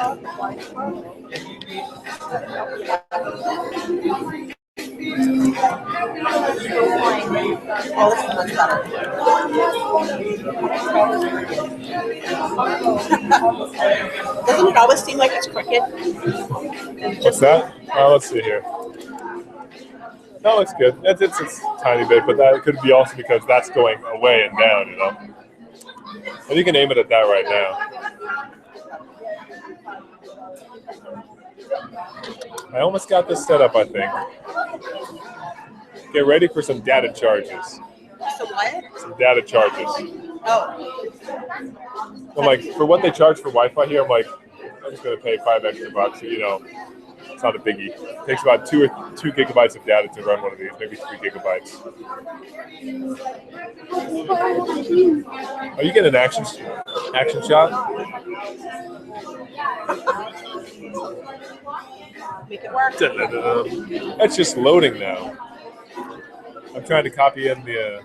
Oh, this one looks better. Doesn't it always seem like it's crooked? What's that? Let's see here. No, it's good. It's a tiny bit, but that could be also because that's going away and down, you know. And you can aim it at that right now. I almost got this set up, I think. Get ready for some data charges. So what? Some data charges. Oh. I'm like, for what they charge for Wi-Fi here, I'm like, I'm just going to pay $5 extra, you know. It's not a biggie. It takes about 2 gigabytes of data to run one of these, maybe 3 gigabytes. Are you getting an action shot? Make it work. That's just loading now. I'm trying to copy in the.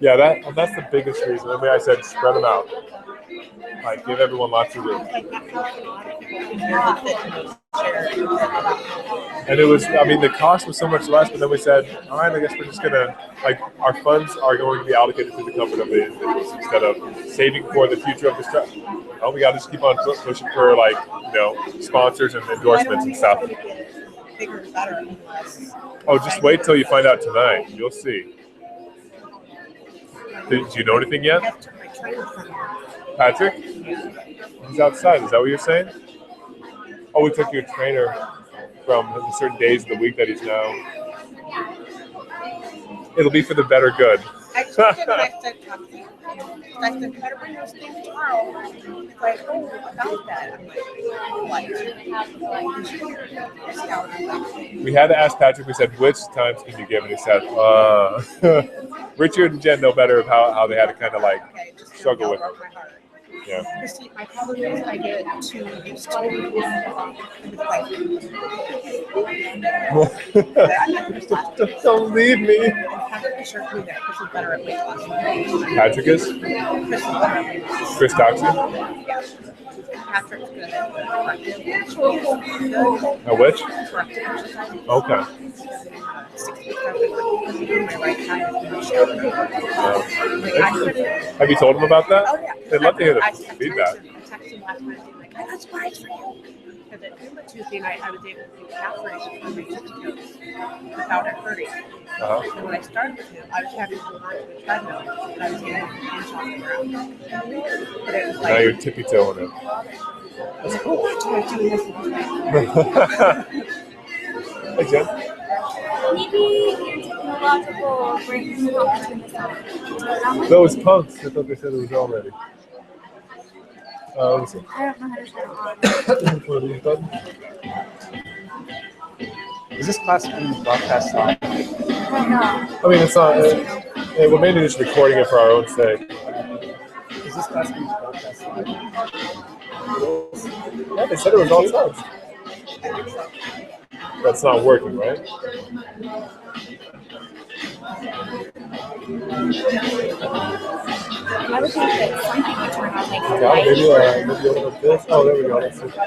Yeah, that's the biggest reason. I mean, I said spread them out. Like, give everyone lots of room. And it was, I mean, the cost was so much less, but then we said, all right, I guess we're just going to, like, our funds are going to be allocated to the comfort of the individuals instead of saving for the future of the stress. Oh, we got to just keep on pushing for, like, you know, sponsors and endorsements and stuff. Oh, just wait till you find out tonight. You'll see. Do you know anything yet? Patrick? He's outside. Is that what you're saying? Oh, we took your trainer from certain days of the week that he's now. It'll be for the better good. I said, better bring those things tomorrow. It's like, oh, about that. I'm like, we had to ask Patrick, we said, which times can you give? And he said, Richard and Jen know better of how they had to kind of like struggle with it. Yeah. Christy, my problem is I get too used to it. Don't leave me. Patrick is sure to be there. Chris is better at weight loss. Patrick is? Chris Doxey? Yeah. Patrick's good at A which? Okay. Have you told him about that? Oh, yeah. They'd love to hear the feedback. I texted him last night being like, I got surprise for you. Because at Tuesday night, I was able to do calf raises for my 50 kilos without it hurting. And when I started with him, I was having to hold on to the treadmill, and I was able to inch off the ground. But it was like, now you're tippy-toeing it. That's cool. Why do I do this? Hey, Jen. Maybe your technological brings opportunities. Those punks. I thought they said it was already. Let me see. I don't know how to turn it on. Is this class being broadcast live? I don't know. I mean, it's not. We're mainly just recording it for our own sake. Is this class being broadcast live? Yeah, they said it was all times. That's not working, right? I would think that something would turn on like a Yeah, light. maybe a little bit this. Oh, there we go. That's it. I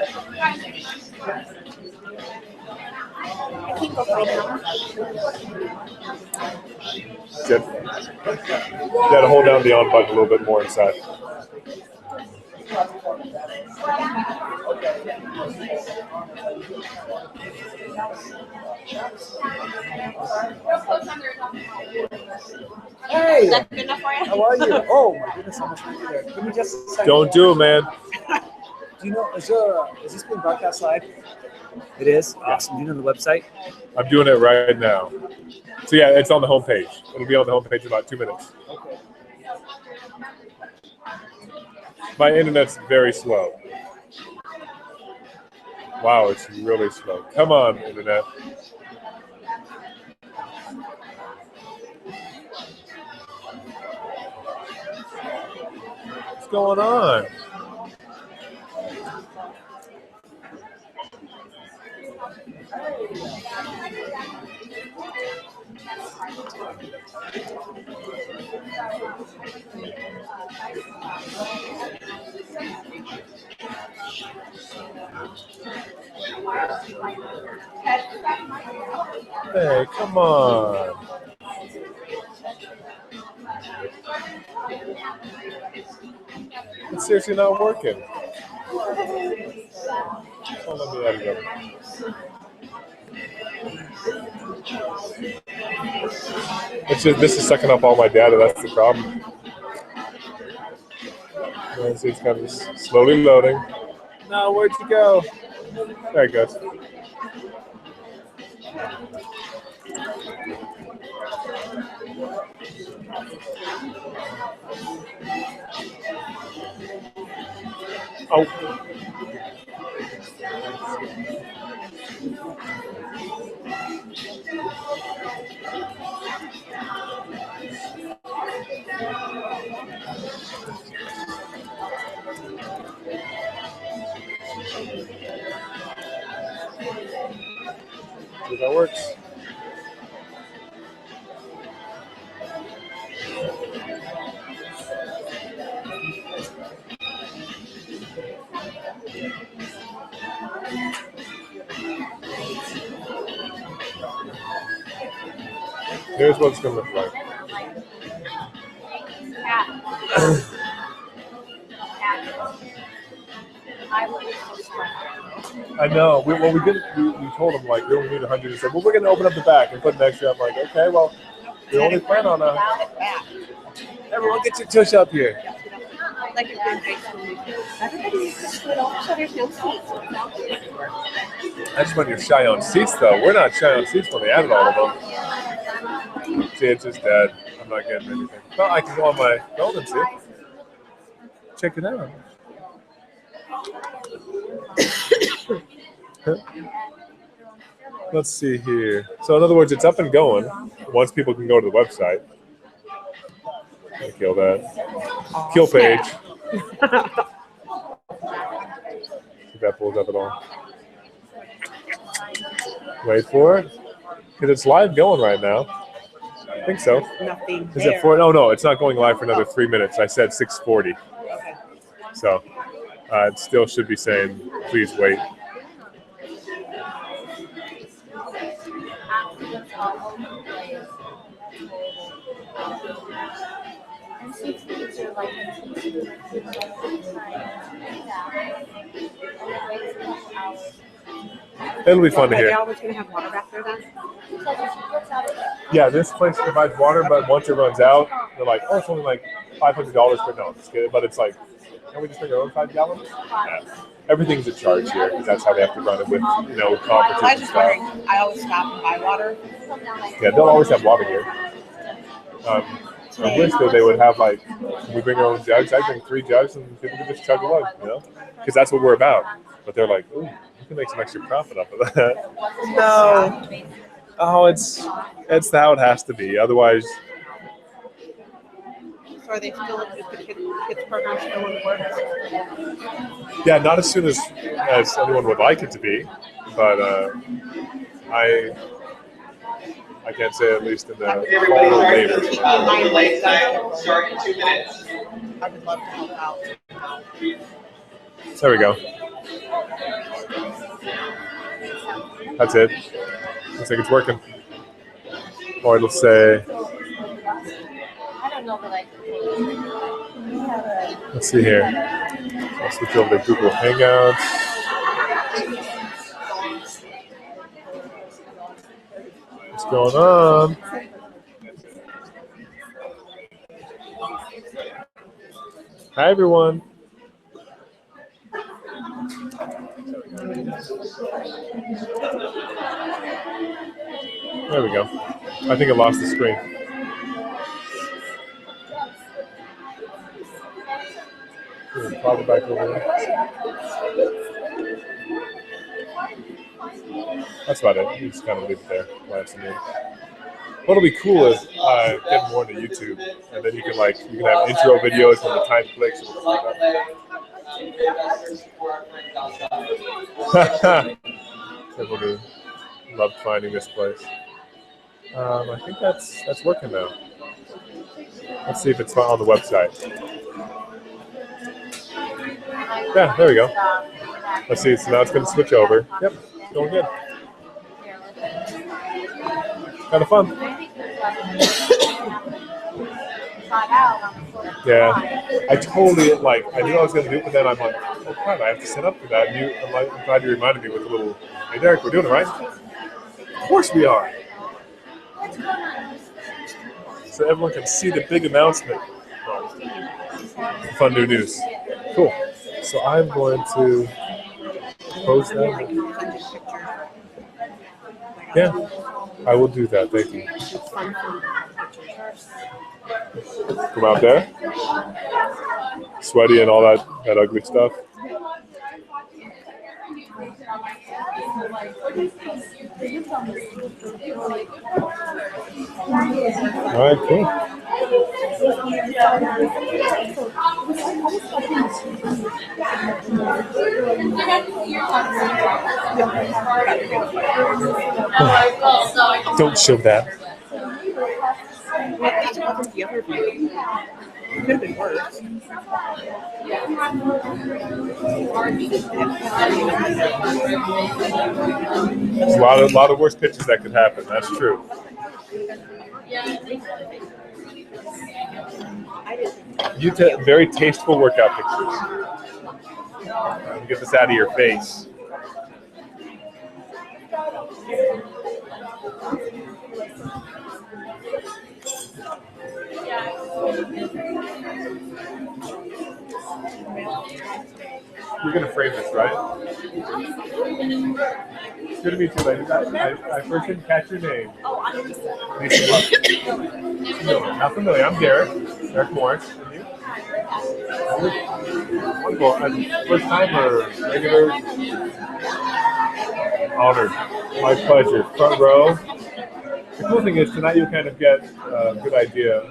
can't go find them. Good. You got to hold down the on button a little bit more inside. Hey! Is that good enough for you? How are you? Oh my goodness, how much money there. Give me just a second. Don't do it, man. Do you know, is this being broadcast live? It is? Awesome. Do you know the website? I'm doing it right now. So yeah, it's on the homepage. It'll be on the homepage in about 2 minutes. Okay. My internet's very slow. Wow, it's really slow. Come on, internet. What's going on? Hey, come on. It's seriously not working. Oh, let me add it up. It's just, this is sucking up all my data. That's the problem. See, it's kind of slowly loading. No, where'd you go? There it goes. Oh. See if that works. Here's what it's going to look like. I know. We told them, like, we only need 100. He said, well, we're going to open up the back and put an extra. I'm like, okay, well, we only plan on a... Everyone get your tush up here. Like a good high school movie. Everybody needs to split off so there's no seats. I just want your shy on seats, though. We're not shy on seats when they added all of them. See, it's just dead. I'm not getting anything. Well, I can go on my phone and see. Check it out. Let's see here. So, in other words, it's up and going once people can go to the website. Kill that. Kill page. If that pulls up at all. Wait for it. Because it's live going right now. I think so. Nothing. Is it 4? Oh, no, it's not going live for another 3 minutes. I said 6:40. Okay. So it still should be saying, please wait. It'll be fun to Are they hear. always going to have water back there then? Yeah, this place provides water, but once it runs out, they're like, oh, it's only like $500 per no, it's good. But it's like, can we just bring our own 5 gallons? Yeah. Everything's a charge here because that's how they have to run it with, conferences I and just stuff. wondering, I always stop and buy water. Yeah, they'll always have water here. I wish that they would have, like, can we bring our own jugs? I bring 3 jugs and people can just chug along, because that's what we're about. But they're like, ooh, you can make some extra profit off of that. No. Oh, it's how it has to be. Otherwise, So are they still, is the kids program still in the works? yeah, not as soon as anyone would like it to be. But I can't say at least in the fall or later. Keep me in mind when it does. Start in 2 minutes. I would love to help out. There we go. That's it. Looks like it's working. Or it'll say, let's see here. I'll switch over to Google Hangouts. What's going on? Hi, everyone. There we go. I think I lost the screen. Probably back over there. That's about it. You just kind of leave it there. What'll be cool is getting more into YouTube, and then you can have intro videos when the time clicks. Everyone loved finding this place. I think that's working now. Let's see if it's on the website. Yeah, there we go. Let's see. So now it's going to switch over. Yep, it's going good. Kind of fun. Yeah, I totally I knew I was going to do it, but then I'm like, oh crap, I have to set up for that. And I'm glad you reminded me with a little. Hey Derek, we're doing it right. Of course we are. So everyone can see the big announcement. Fun new news. Cool. So I'm going to post that. Yeah, I will do that. Thank you. Come out there. Sweaty and all that ugly stuff. All right, cool. Don't show that. The other view. It could have been worse. There's a lot of worse pitches that could happen. That's true. You very tasteful workout pictures. Get this out of your face. You're going to frame this, right? Good to meet you, ladies. I first didn't catch your name. No, not familiar. I'm Derek Morris. And you? Wonderful. First timer, regular? Honored. My pleasure. Front row. The cool thing is tonight you'll kind of get a good idea.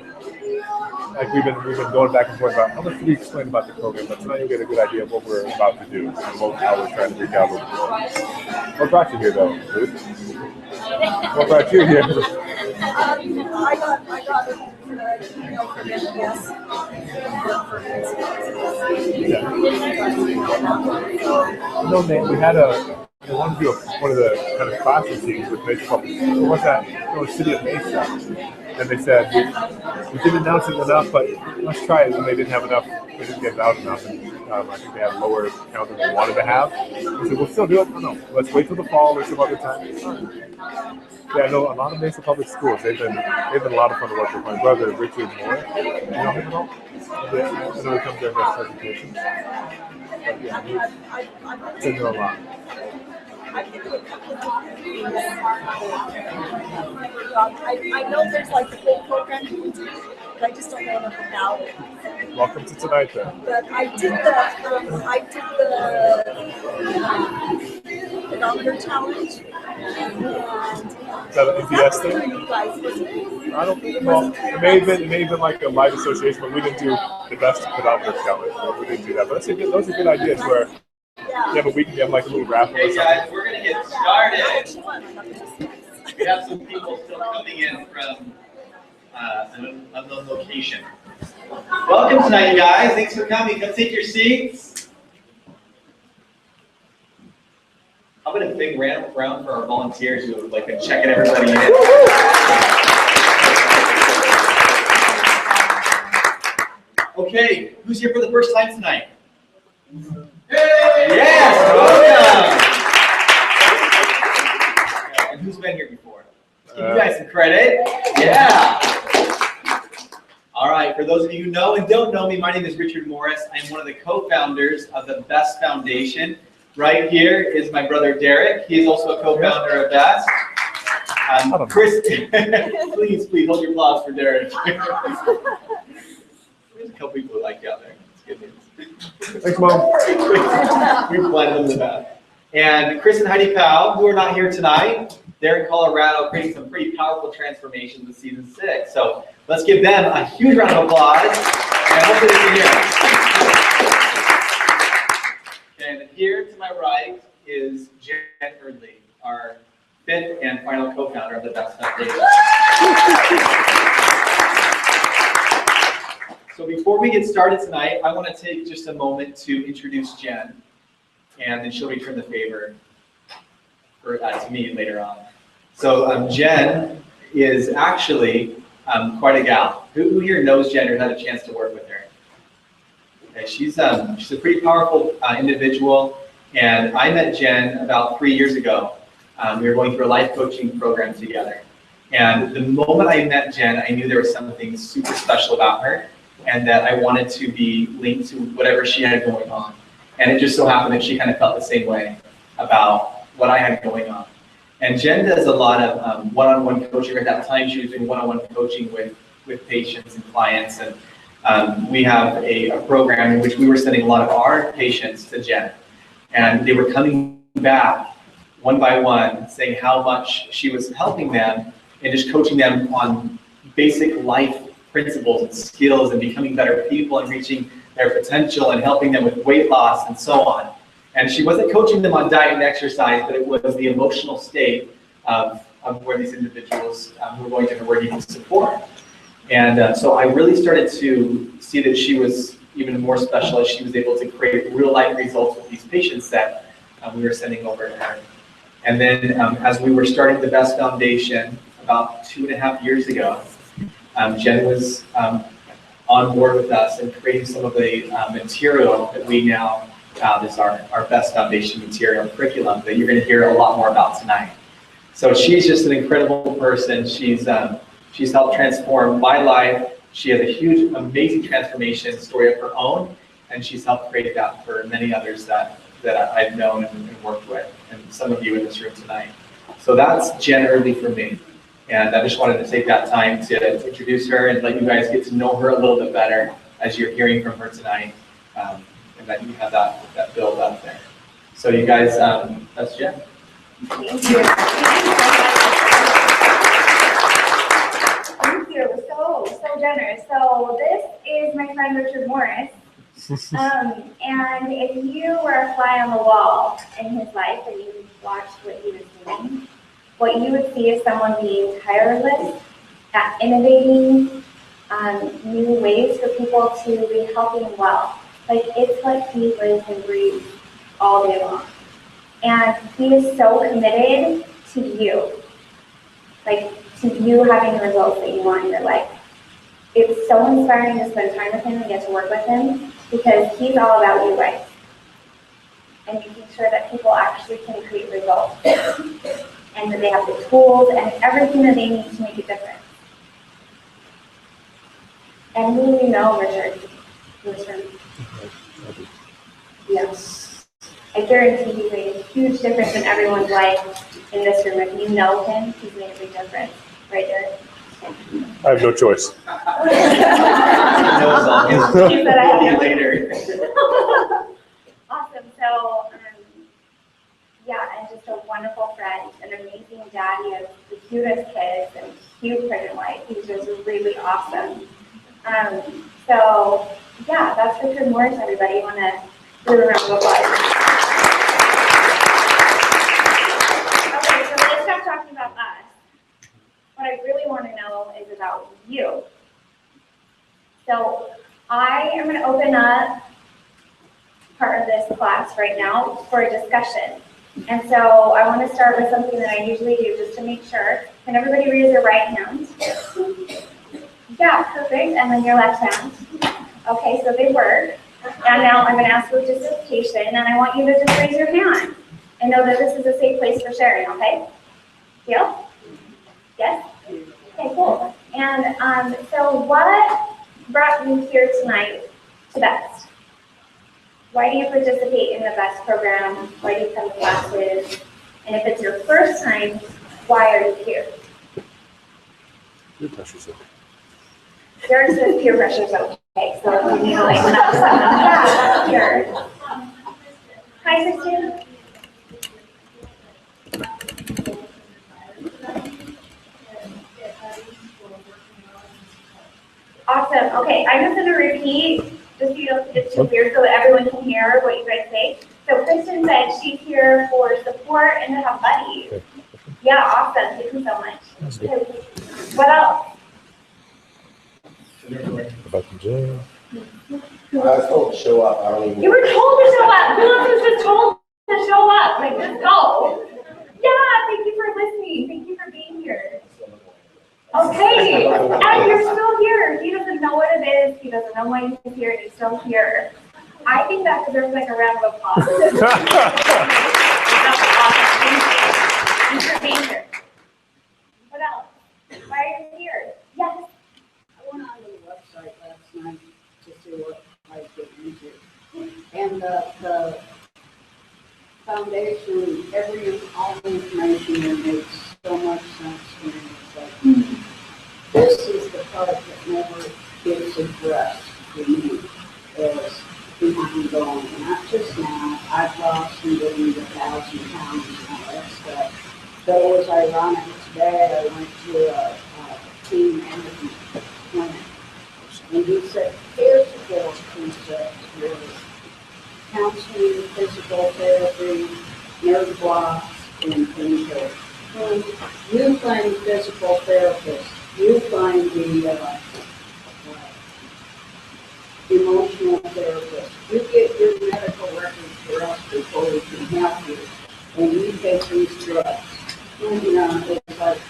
Like we've been going back and forth about how much do we explain about the program, but tonight you'll get a good idea of what we're about to do and how we're trying to reach out with you. What brought you here, though, Ruth? What brought you here? I got an email from NPS. No, man, we had I wanted to do one of the kind of classroom things with Mesa Public. What's that? No, City of Mesa. And they said, we didn't announce it enough, but let's try it. And they didn't have enough, they didn't get it out enough. And I think they had a lower count than they wanted to have. We said, we'll still do it. No, let's wait till the fall or some other time. Yeah, I know a lot of Mesa Public Schools, they've been a lot of fun to work with. My brother, Richard Moore, you know him at all? Yeah, I know he comes there for presentations. But yeah, they know a lot. I can do a couple of different things. I know there's like the whole program you can do, but I just don't know enough about it. Welcome to tonight, then. But I did the pedometer challenge. Is that an MPS thing? You guys, wasn't it? I don't think. Well, it may have been like a live association, but we didn't do the best pedometer challenge. We didn't do that. But those are good ideas where. Yeah, but we can have like a little raffle or something. Hey guys, we're gonna get started. We have some people still coming in from an unknown location. Welcome tonight, you guys. Thanks for coming. Come take your seats. I'm gonna big round for our volunteers who have been checking everybody in. Okay, who's here for the first time tonight? Yes, welcome. And who's been here before? Give you guys some credit. Yeah. All right, for those of you who know and don't know me, my name is Richard Morris. I'm one of the co-founders of the Best Foundation. Right here is my brother Derek. He is also a co-founder of Best. Chris, please hold your applause for Derek. There's a couple people who like you out there. It's good news. Thanks, Mom. We blend them with that. And Chris and Heidi Powell, who are not here tonight, they're in Colorado creating some pretty powerful transformations with season 6. So let's give them a huge round of applause. And I hope that they can hear. And here to my right is Jen Erdley, our 5th and final co-founder of the Best Foundation. So before we get started tonight, I want to take just a moment to introduce Jen. and then she'll return the favor to me later on. So Jen is actually quite a gal. Who here knows Jen or had a chance to work with her? Okay, she's a pretty powerful individual, and I met Jen about 3 years ago. We were going through a life coaching program together. And the moment I met Jen, I knew there was something super special about her and that I wanted to be linked to whatever she had going on. And it just so happened that she kind of felt the same way about what I had going on. And Jen does a lot of one-on-one coaching. At that time, she was doing one-on-one coaching with patients and clients. And we have a program in which we were sending a lot of our patients to Jen. And they were coming back one by one, saying how much she was helping them and just coaching them on basic life principles and skills and becoming better people and reaching their potential and helping them with weight loss and so on. And she wasn't coaching them on diet and exercise, but it was the emotional state of where these individuals who were going to her were needing support. And so I really started to see that she was even more special as she was able to create real life results with these patients that we were sending over to her. And then as we were starting the Best Foundation about 2.5 years ago, Jen was on board with us and creating some of the material that we now have as our Best Foundation material curriculum that you're going to hear a lot more about tonight. So she's just an incredible person. She's helped transform my life. She has a huge, amazing transformation story of her own, and she's helped create that for many others that I've known and worked with, and some of you in this room tonight. So that's Jen Early for me. And I just wanted to take that time to introduce her and let you guys get to know her a little bit better as you're hearing from her tonight, and that you have that build up there. So you guys, that's Jen. Thank you. Thank you. So generous. So this is my friend Richard Morris. And if you were a fly on the wall in his life and you watched what he was doing, what you would see is someone being tireless at innovating new ways for people to be healthy and well. Like, it's like he lives and breathes all day long. And he is so committed to you, like to you having the results that you want in your life. It's so inspiring to spend time with him and get to work with him because he's all about you guys and making sure that people actually can create results and that they have the tools and everything that they need to make a difference. And who do you know, Richard, in this room? Yes. I guarantee he made a huge difference in everyone's life in this room. If you know him, he's made a big difference right there. I have no choice. He knows all his He said I have no later. Awesome. So, yeah, and just a wonderful friend, an amazing daddy of the cutest kids and cute pregnant wife. He's just really awesome. So, yeah, that's Richard Morris, everybody. You want to do a round of applause. Okay, so let's stop talking about us. What I really want to know is about you. So I am going to open up part of this class right now for a discussion. And so I want to start with something that I usually do just to make sure. Can everybody raise their right hand? Yeah, perfect. And then your left hand. Okay, so they work. And now I'm going to ask for participation, and I want you to just raise your hand and know that this is a safe place for sharing, okay? Deal? Yes? Okay, cool. And so what brought you here tonight to BEST? Why do you participate in the BEST program? Why do you come to classes? And if it's your first time, why are you here? Peer pressure's okay. Derek says peer pressure's okay, so if you need to lighten up someone. Yeah, that's here. Hi, Christian. Awesome. Okay, I'm just going to repeat, just so you don't get too weird, so that everyone can hear what you guys say. So Kristen said she's here for support and to have buddies. Yeah, awesome. Thank you so much. What else? About the gym. I was told to show up. I don't even. You were told to show up. Who else was just told show up. Like, let's go. Yeah, thank you for listening. Thank you for being here. Okay, and you're still here. He doesn't know what it is. He doesn't know why he's here, and he's still here. I think that deserves like a round of applause. That's awesome. Thank you for being here. What else? Why are you here? Yes. I went on the website last night to see what I could use it. And the foundation, all the information there makes so much sense to me. It's like, this is the part that never gets addressed for me as behind going. Not just now, I've lost and gained 1,000 pounds and all that stuff. But it was ironic. Today I went to a team management clinic, and he said, here's the four concepts, really. Counseling, physical therapy, nerve blocks, and painkillers. When you find a physical therapist, you find the emotional therapist, you get your medical records for us before we can help you, and you take these drugs. And, it's like,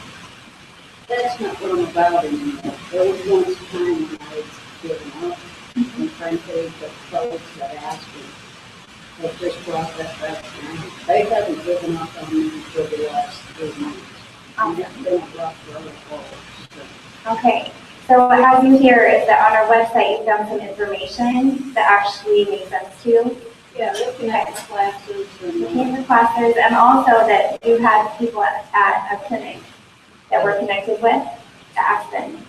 that's not what I'm about anymore. There was once a time when I was giving up, and frankly, the folks that asked me, have just brought that back now. They haven't given up on me for the last 3 months. And it's been a rough road forward. Okay, so as you hear is that on our website you've done some information that actually makes sense to you. Yeah, looking at the classes Looking at the classes, and also that you had people at a clinic that we're connected with to ask them,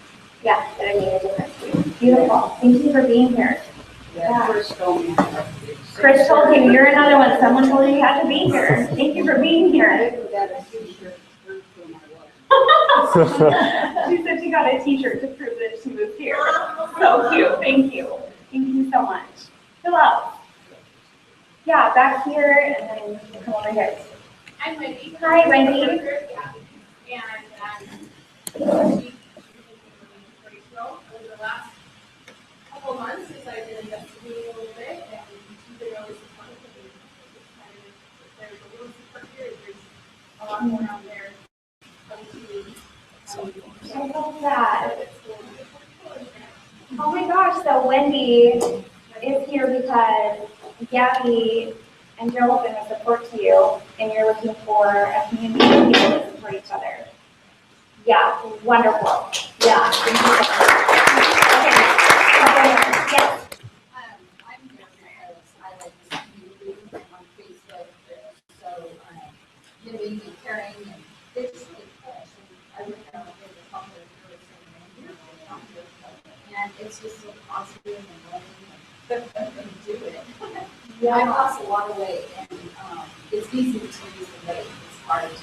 yeah, that it made a difference to you. Beautiful. Thank you for being here. Yeah, Chris told me. Chris told you, you're another one. Someone told you you had to be here. Thank you for being I here. even got a t-shirt for my wife. She said she got a t-shirt to prove that she was here. So cute. Thank you. Thank you so much. Who else? Yeah, back here, and then come over here. I'm Wendy. Hi, Wendy. And she pretty slow over the last couple months since I've been investigating a little bit, and she's been really supportive of me. There's a little support here, there's a lot more out there. I love that. Oh my gosh, so Wendy is here because Gabby and Joe have been a support to you, and you're looking for a community of people that support each other. Yeah, wonderful. Yeah. Thank you. Okay. Yes. I'm here because I like this community on Facebook. So giving and caring, and it's just really fresh. I look at it as a couple of years and it's just so positive and loving and do it. Yeah. I lost a lot of weight, and it's easy to lose the weight. It's hard to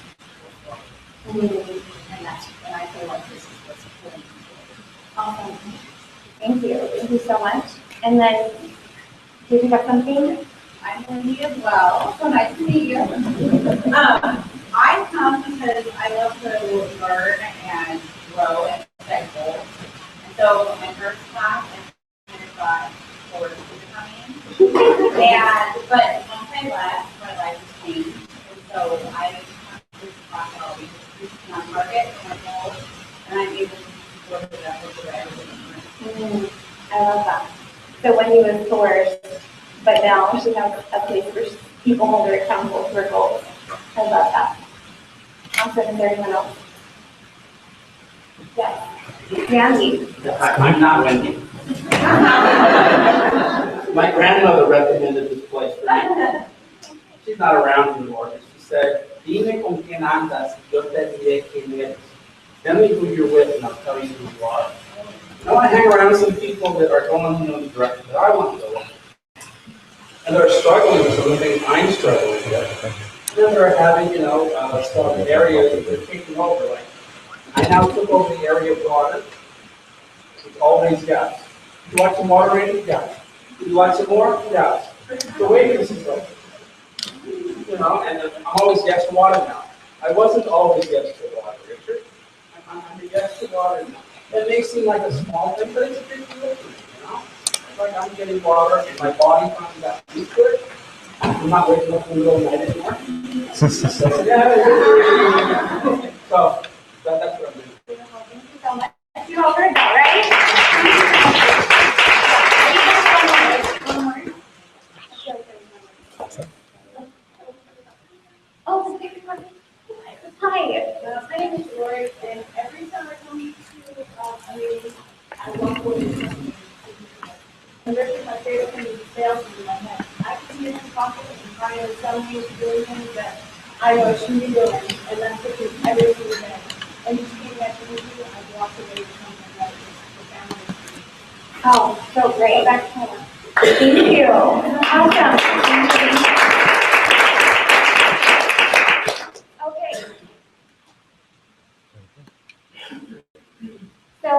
control. And I feel like this is what's important. Awesome. Thank you. Thank you so much. And then, did you have something? I'm Wendy as well. So nice to meet you. I come because I love to learn and grow and set goals. And so my first class, I kind of got forward to coming. But once I left, my life has changed. And so I come to this class always on target for my goals, and I'm able to work it up with the right of I love that. So Wendy was coerced, but now she has a place where people hold her accountable to her goals. I love that. Awesome. Is there anyone else? Yes. Randy. I'm not Wendy. My grandmother recommended this place for me. She's not around anymore. She said, "Dime con quién andas, yo te diré quién eres. Tell me who you're with, and I'll tell you who you are." Now I hang around some people that are going in the direction that I want to go in. And they're struggling with some of the things I'm struggling with. And then they're having, some areas that they're taking over. Like, I now took over the area of water. It's always gas. You want some water in it? Gas. You want some more? Gas. The way this is like, and I'm always yes to water now. I wasn't always yes to water, Richard. I'm a yes to water now. It may seem like a small thing, but it's a big deal for me, It's like I'm getting water and my body finds out used to it. I'm not waking up in the middle of the night anymore. So that's what I'm doing. Thank you so much. You all heard that, right? One more. Oh, the big one. Hi. My name is Lori, and every time I come to a meeting, I walk away with something. And this is my favorite thing is sales in my head. I can hear him talking and trying to tell me to do things that I know I shouldn't be doing, and that's what he's every single day. And you came back to me, I walk away with something that is profound. Oh, so great. Excellent. Thank you. Awesome. Okay. So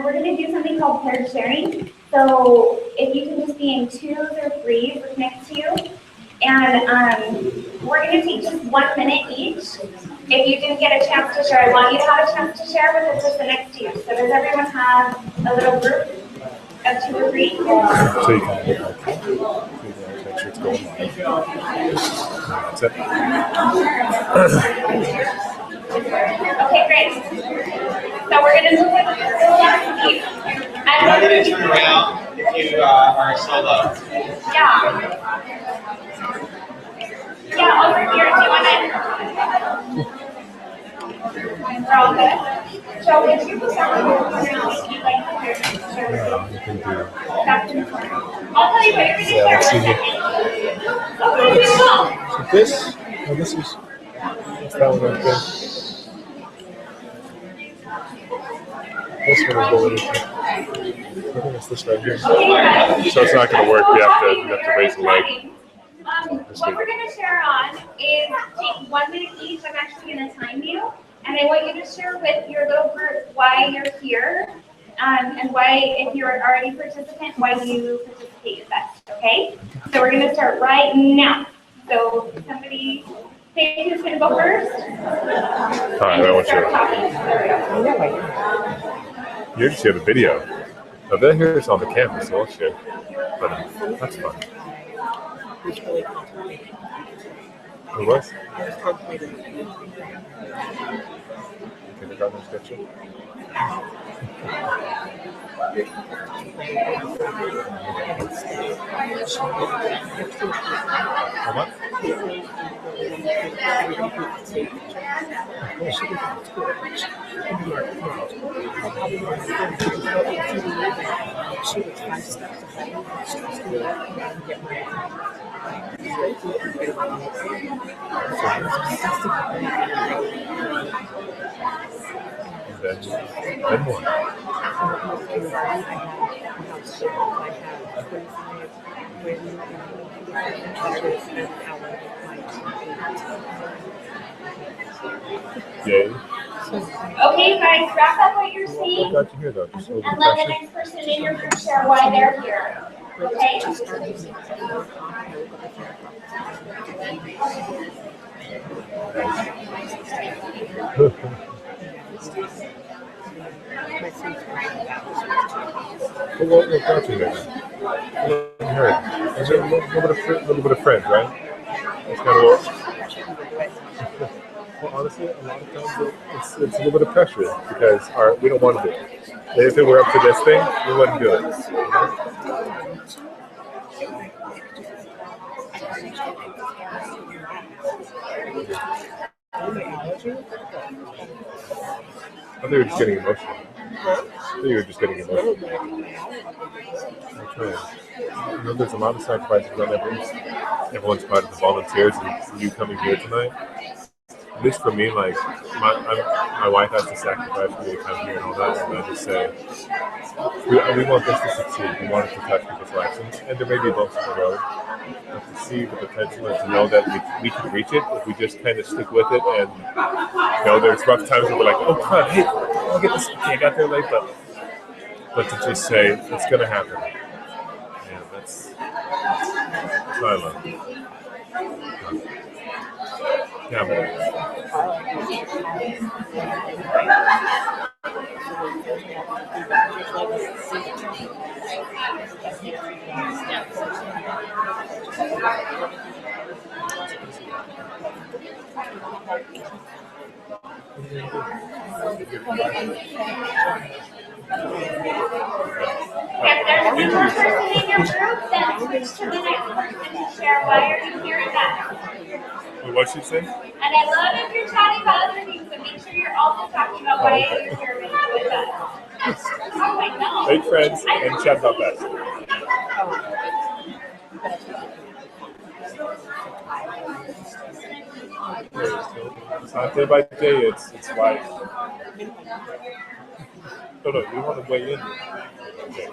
we're going to do something called paired sharing. So if you can just be in twos or threes with next to you. And we're going to take just 1 minute each. If you didn't get a chance to share, I want you to have a chance to share with the person next to you. So does everyone have a little group of 2 or 3? So you can make sure it's going live. That's it. Okay, great. So we're going to move with the last piece. I'm going to turn around if you are solo. Yeah. Yeah, over here. Do you want to? We're all good. So if you go down if you'd like to share. Yeah, you can do. I'll tell you what you're going to Yeah, let's see. Okay, So this, oh, this is, what's that one right there? This one is going into. I think it's this right here. So it's not going to work. We have to raise the leg. What we're going to share on is take 1 minute each. I'm actually going to time you. And I want you to share with your little group why you're here and why, if you're already a participant, why you participated best, okay? So we're going to start right now. So somebody, say who's going to go first? All right, I want you. You just share the video. Now, that here is on the camera, so I'll share. But that's fun. Who was? Kindergarten sketch. How much? Then more. Yay. Okay, guys, wrap up what you're seeing. I'm glad to hear that. Just a little And bit let of the pressure. next person in your group share why they're here. Okay? What brought you there? I heard. There's a little bit of friends, right? It's kind of what. Well, honestly, a lot of times it's a little bit of pressure because we don't want to do it. If it were up to this thing, we wouldn't do it. I thought you were just getting emotional. Okay. You know, there's a lot of sacrifices on everyone's part of the volunteers and you coming here tonight. At least for me, like my wife has to sacrifice for me to come here and all that, and I just say we want this to succeed. We want it to touch people's lives, and there may be bumps in the road, but to see the potential and to know that we can reach it if we just kind of stick with it. And you know, there's rough times where we're like, oh crap, hey, I'll get this. Okay, I got there late, but to just say it's gonna happen. Yeah, that's what I love. Yeah, but If there's one more person in your group, then switch to the next person to share why are you here with us. What'd she say? And I love if you're chatting about other things, but make sure you're also talking about why you're here with us. Oh, I know. Make friends and chat about that. It's not day by day, it's life. No, you want to weigh in. Okay.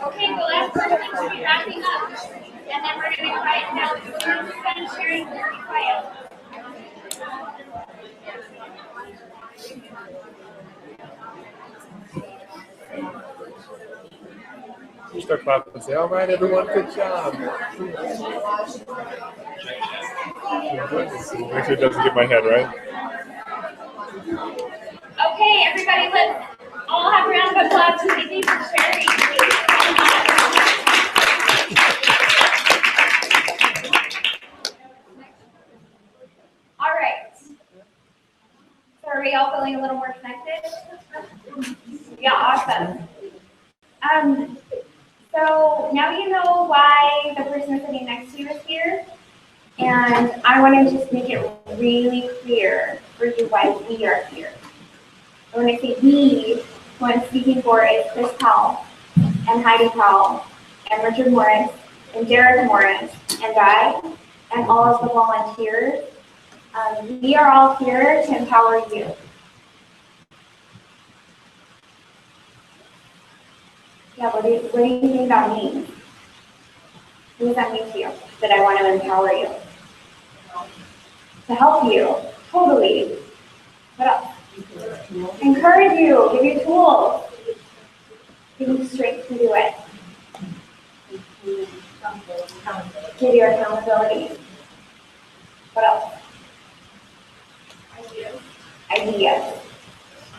Okay, the last person should be wrapping up. And then we're going to quiet down. So we're just done sharing very quiet. You start clapping and say, all right, everyone, good job. Make sure it doesn't get my head, right? Okay, everybody, let's all have a round of applause to Vicky for sharing. Thank you so much. All right. So are we all feeling a little more connected? Yeah, awesome. So now you know why the person sitting next to you is here. And I want to just make it really clear for you why we are here. When I say we, who I'm speaking for is Chris Powell, and Heidi Powell, and Richard Morris, and Derek Morris, and I, and all of the volunteers. We are all here to empower you. Yeah, what do you think that means? What does that mean to you, that I want to empower you? To help you, totally. What else? Encourage you, give you tools, give you strength to do it. Give you accountability. What else? Ideas.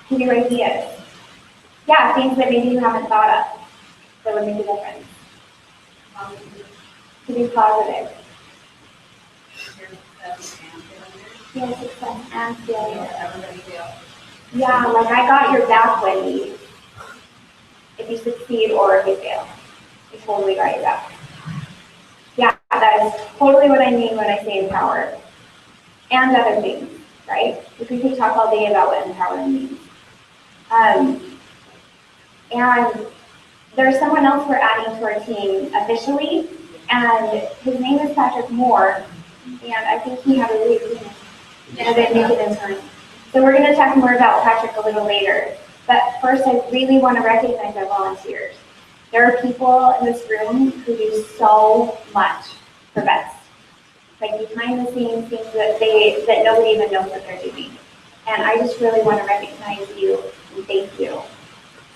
Give you ideas. Yeah, things that maybe you haven't thought of that would make a difference. To be positive. Yes, success and failure. Yeah, like I got your back, Wendy. If you succeed or if you fail, I totally got your back. Yeah, that is totally what I mean when I say empower. And other things, right? If we could talk all day about what empowering means. And there's someone else we're adding to our team officially, and his name is Patrick Moore, and I think he had a lead and I didn't make it in time. So we're going to talk more about Patrick a little later. But first, I really want to recognize our volunteers. There are people in this room who do so much for vets. Like behind the scenes things that nobody even knows what they're doing. And I just really want to recognize you and thank you.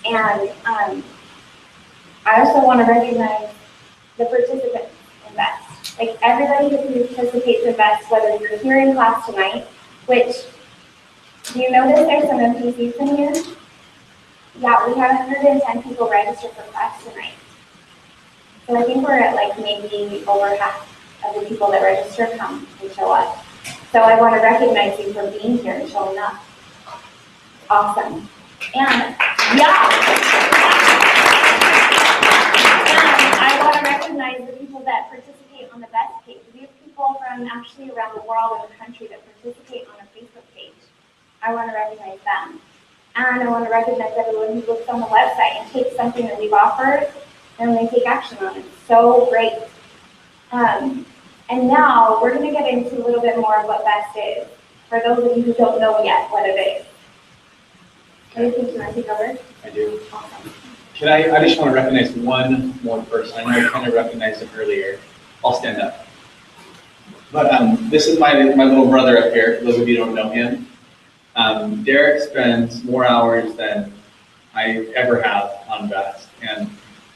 And I also want to recognize the participants in VEST. Like everybody who participates in VEST, whether you're here in class tonight, which, do you notice there's some empty seats in here? Yeah, we have 110 people registered for class tonight. So I think we're at like maybe over half of the people that register come and show up. So I want to recognize you for being here and showing up. Awesome. And yeah. And I want to recognize the people that participate on the VEST page. We have people from actually around the world and the country that participate on our Facebook page. I want to recognize them. And I want to recognize everyone who looks on the website and takes something that we've offered and they take action on it. So great. And now we're going to get into a little bit more of what VEST is, for those of you who don't know yet what it is. Anything you want to take over? I do. Awesome. I just want to recognize one more person. I know I kind of recognized him earlier. I'll stand up. But this is my little brother up here, for those of you who don't know him. Derek spends more hours than I ever have on VEST. And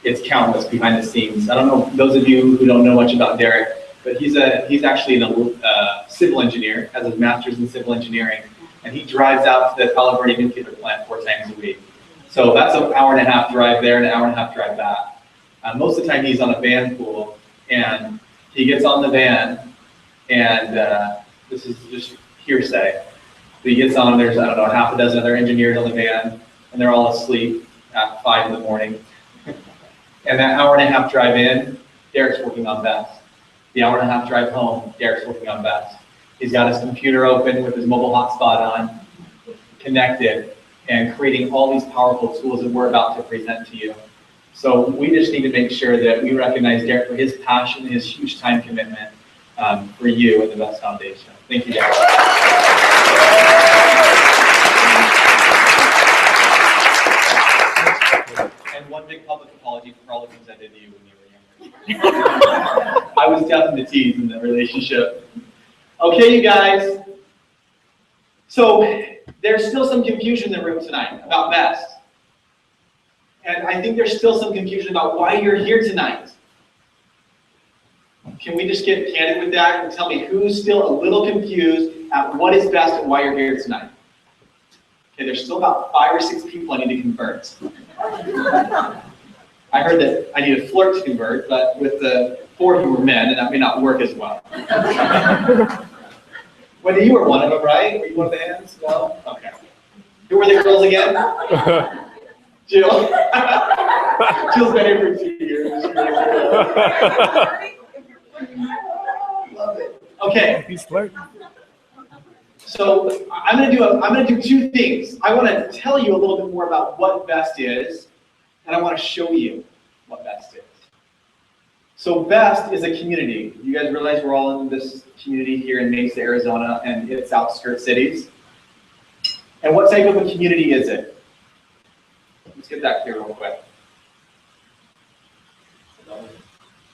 it's countless behind the scenes. I don't know, those of you who don't know much about Derek, but he's actually a civil engineer, has his master's in civil engineering, and he drives out to the Palo Verde nuclear plant 4 times a week. So that's an hour-and-a-half drive there and an hour-and-a-half drive back. Most of the time he's on a van pool, and he gets on the van, and this is just hearsay. He gets on, there's, I don't know, half a dozen other engineers on the van, and they're all asleep at 5 in the morning. And that hour-and-a-half drive in, Derek's working on BEST. The hour-and-a-half drive home, Derek's working on BEST. He's got his computer open with his mobile hotspot on, connected, and creating all these powerful tools that we're about to present to you. So we just need to make sure that we recognize Derek for his passion and his huge time commitment for you and the BEST Foundation. Thank you, Derek. And one big public apology for all the things I did to you when you were younger. I was deaf in the teeth in the relationship. Okay, you guys. So there's still some confusion in the room tonight about BEST. And I think there's still some confusion about why you're here tonight. Can we just get candid with that and tell me who's still a little confused at what is BEST and why you're here tonight? Okay, there's still about 5 or 6 people I need to convert. I heard that I need a flirt to convert, but with the 4 who were men, and that may not work as well. Wendy, you were one of them, right? Were you one of the hands? No? Okay. Who were the girls again? Jill. Jill's been here for 2 years. Love it. Okay. He's flirting. So I'm gonna do 2 things. I want to tell you a little bit more about what BEST is, and I want to show you what BEST is. So BEST is a community. You guys realize we're all in this community here in Mesa, Arizona, and its outskirts cities. And what type of a community is it? Let's get that clear real quick.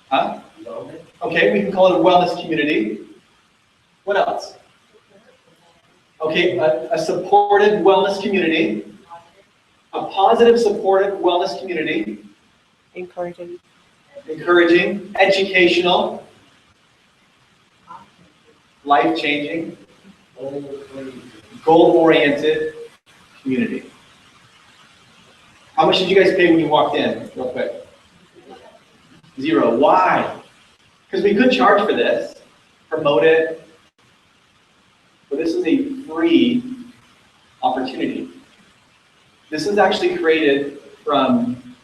Huh? Okay, we can call it a wellness community. What else? Okay, a supportive wellness community. A positive, supportive wellness community. Encouraging. Encouraging, educational, life-changing, goal-oriented community. How much did you guys pay when you walked in, real quick? 0. Why? Because we could charge for this, promote it, but this is a free opportunity. This is actually created from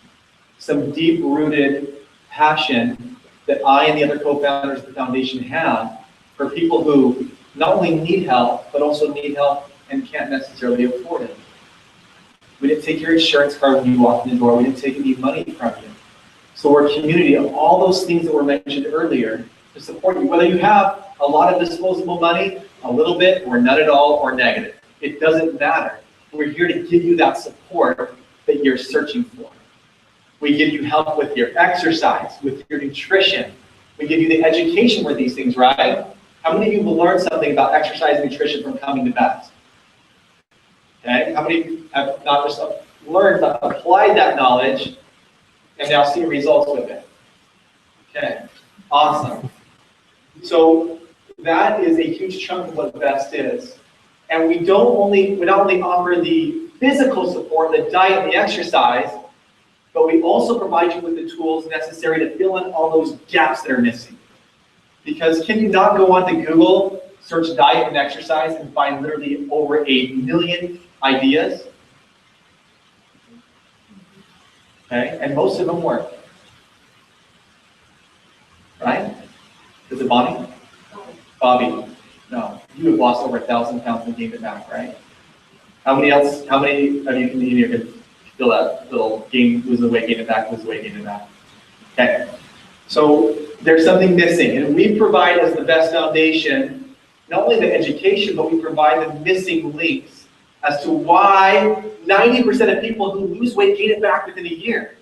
some deep-rooted passion that I and the other co-founders of the foundation have for people who not only need help, but also need help and can't necessarily afford it. We didn't take your insurance card when you walked in the door. We didn't take any money from you. So we're a community of all those things that were mentioned earlier to support you. Whether you have a lot of disposable money, a little bit, or none at all, or negative. It doesn't matter. We're here to give you that support that you're searching for. We give you help with your exercise, with your nutrition. We give you the education with these things, right? How many of you will learn something about exercise and nutrition from coming to BEST? Okay, how many have not just learned, but applied that knowledge and now see results with it? Okay, awesome. So that is a huge chunk of what BEST is. And we not only offer the physical support, the diet, and the exercise, but we also provide you with the tools necessary to fill in all those gaps that are missing. Because can you not go onto Google, search diet and exercise, and find literally over 1 million ideas? Okay, and most of them work. Right? Is it Bonnie? Bobby? No. You have lost over 1,000 pounds and gained it back, right? How many of you can feel that little lose the weight, gain it back, lose the weight, gain it back? Okay. So there's something missing, and we provide as the BEST Foundation not only the education, but we provide the missing links as to why 90% of people who lose weight gain it back within a year.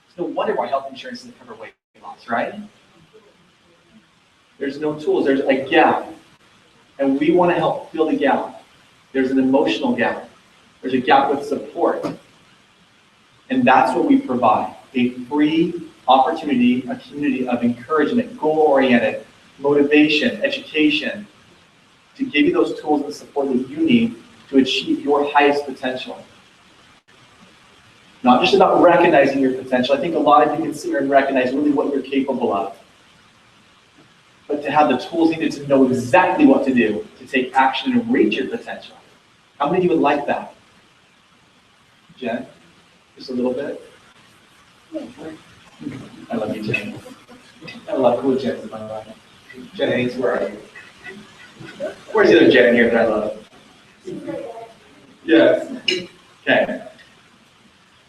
It's no wonder why health insurance doesn't cover weight loss, right? There's no tools, there's a gap, and we want to help fill the gap. There's an emotional gap. There's a gap with support, and that's what we provide. a free opportunity, a community of encouragement, goal-oriented, motivation, education, to give you those tools and support that you need to achieve your highest potential. Not just about recognizing your potential. I think a lot of you can sit here and recognize really what you're capable of. But to have the tools needed to know exactly what to do to take action and reach your potential. How many of you would like that? Jen? Just a little bit? I love you, Jen. I love cool Jens in my life. Jen Haynes, where are you? Where's the other Jen in here that I love? Yes. Okay.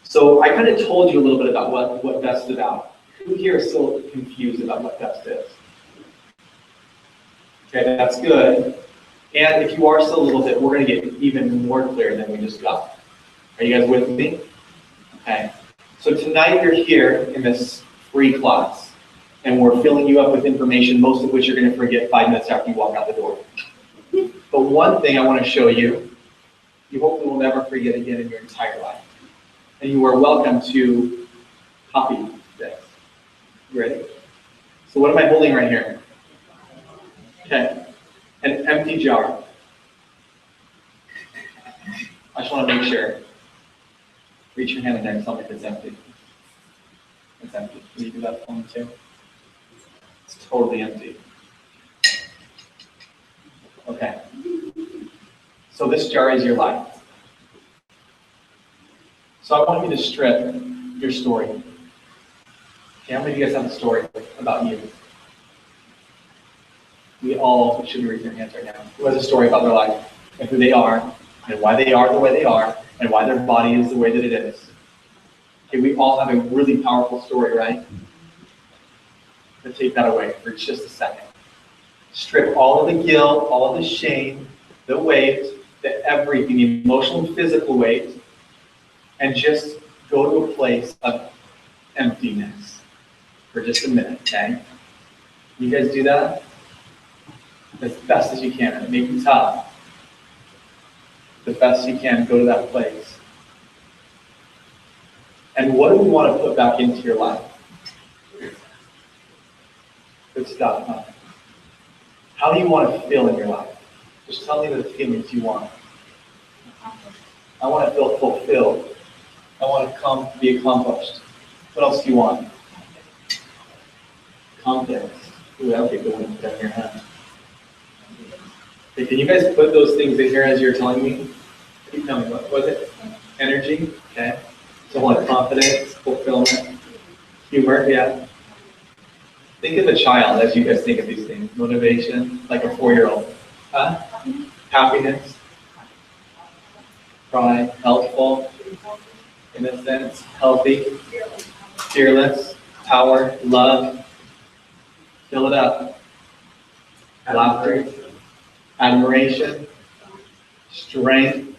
So I kind of told you a little bit about what Best is about. Who here is still confused about what Best is? Okay, that's good. And if you are still a little bit, we're going to get even more clear than we just got. Are you guys with me? Okay. So tonight you're here in this free class, and we're filling you up with information, most of which you're going to forget 5 minutes after you walk out the door. But one thing I want to show you, you hopefully will never forget again in your entire life. And you are welcome to copy this. You ready? So what am I holding right here? Okay. An empty jar. I just want to make sure. Reach your hand in there and tell me if it's empty. It's empty. Can you do that for me too? It's totally empty. Okay. So this jar is your life. So I want you to strip your story. Okay, how many of you guys have a story about you? We all should raise their hands right now. Who has a story about their life and who they are and why they are the way they are and why their body is the way that it is? Okay, we all have a really powerful story, right? But take that away for just a second. Strip all of the guilt, all of the shame, the weight, the everything, the emotional and physical weight, and just go to a place of emptiness for just a minute, okay? You guys do that? As best as you can. It may be tough. The best you can, go to that place. And what do we want to put back into your life? Good stuff, huh? How do you want to feel in your life? Just tell me the feelings you want. I want to feel fulfilled. I want to be accomplished. What else do you want? Confidence. Ooh, that would be a good one to put in your hand. Okay, can you guys put those things in here as you're telling me? Can you tell me, what was it? Energy? Okay. So I want confidence, fulfillment, humor, yeah. Think of a child as you guys think of these things. Motivation, like a 4-year-old. Huh? Happiness. Pride, helpful, innocence, healthy, fearless, power, love. Fill it up. Laughter, admiration, strength,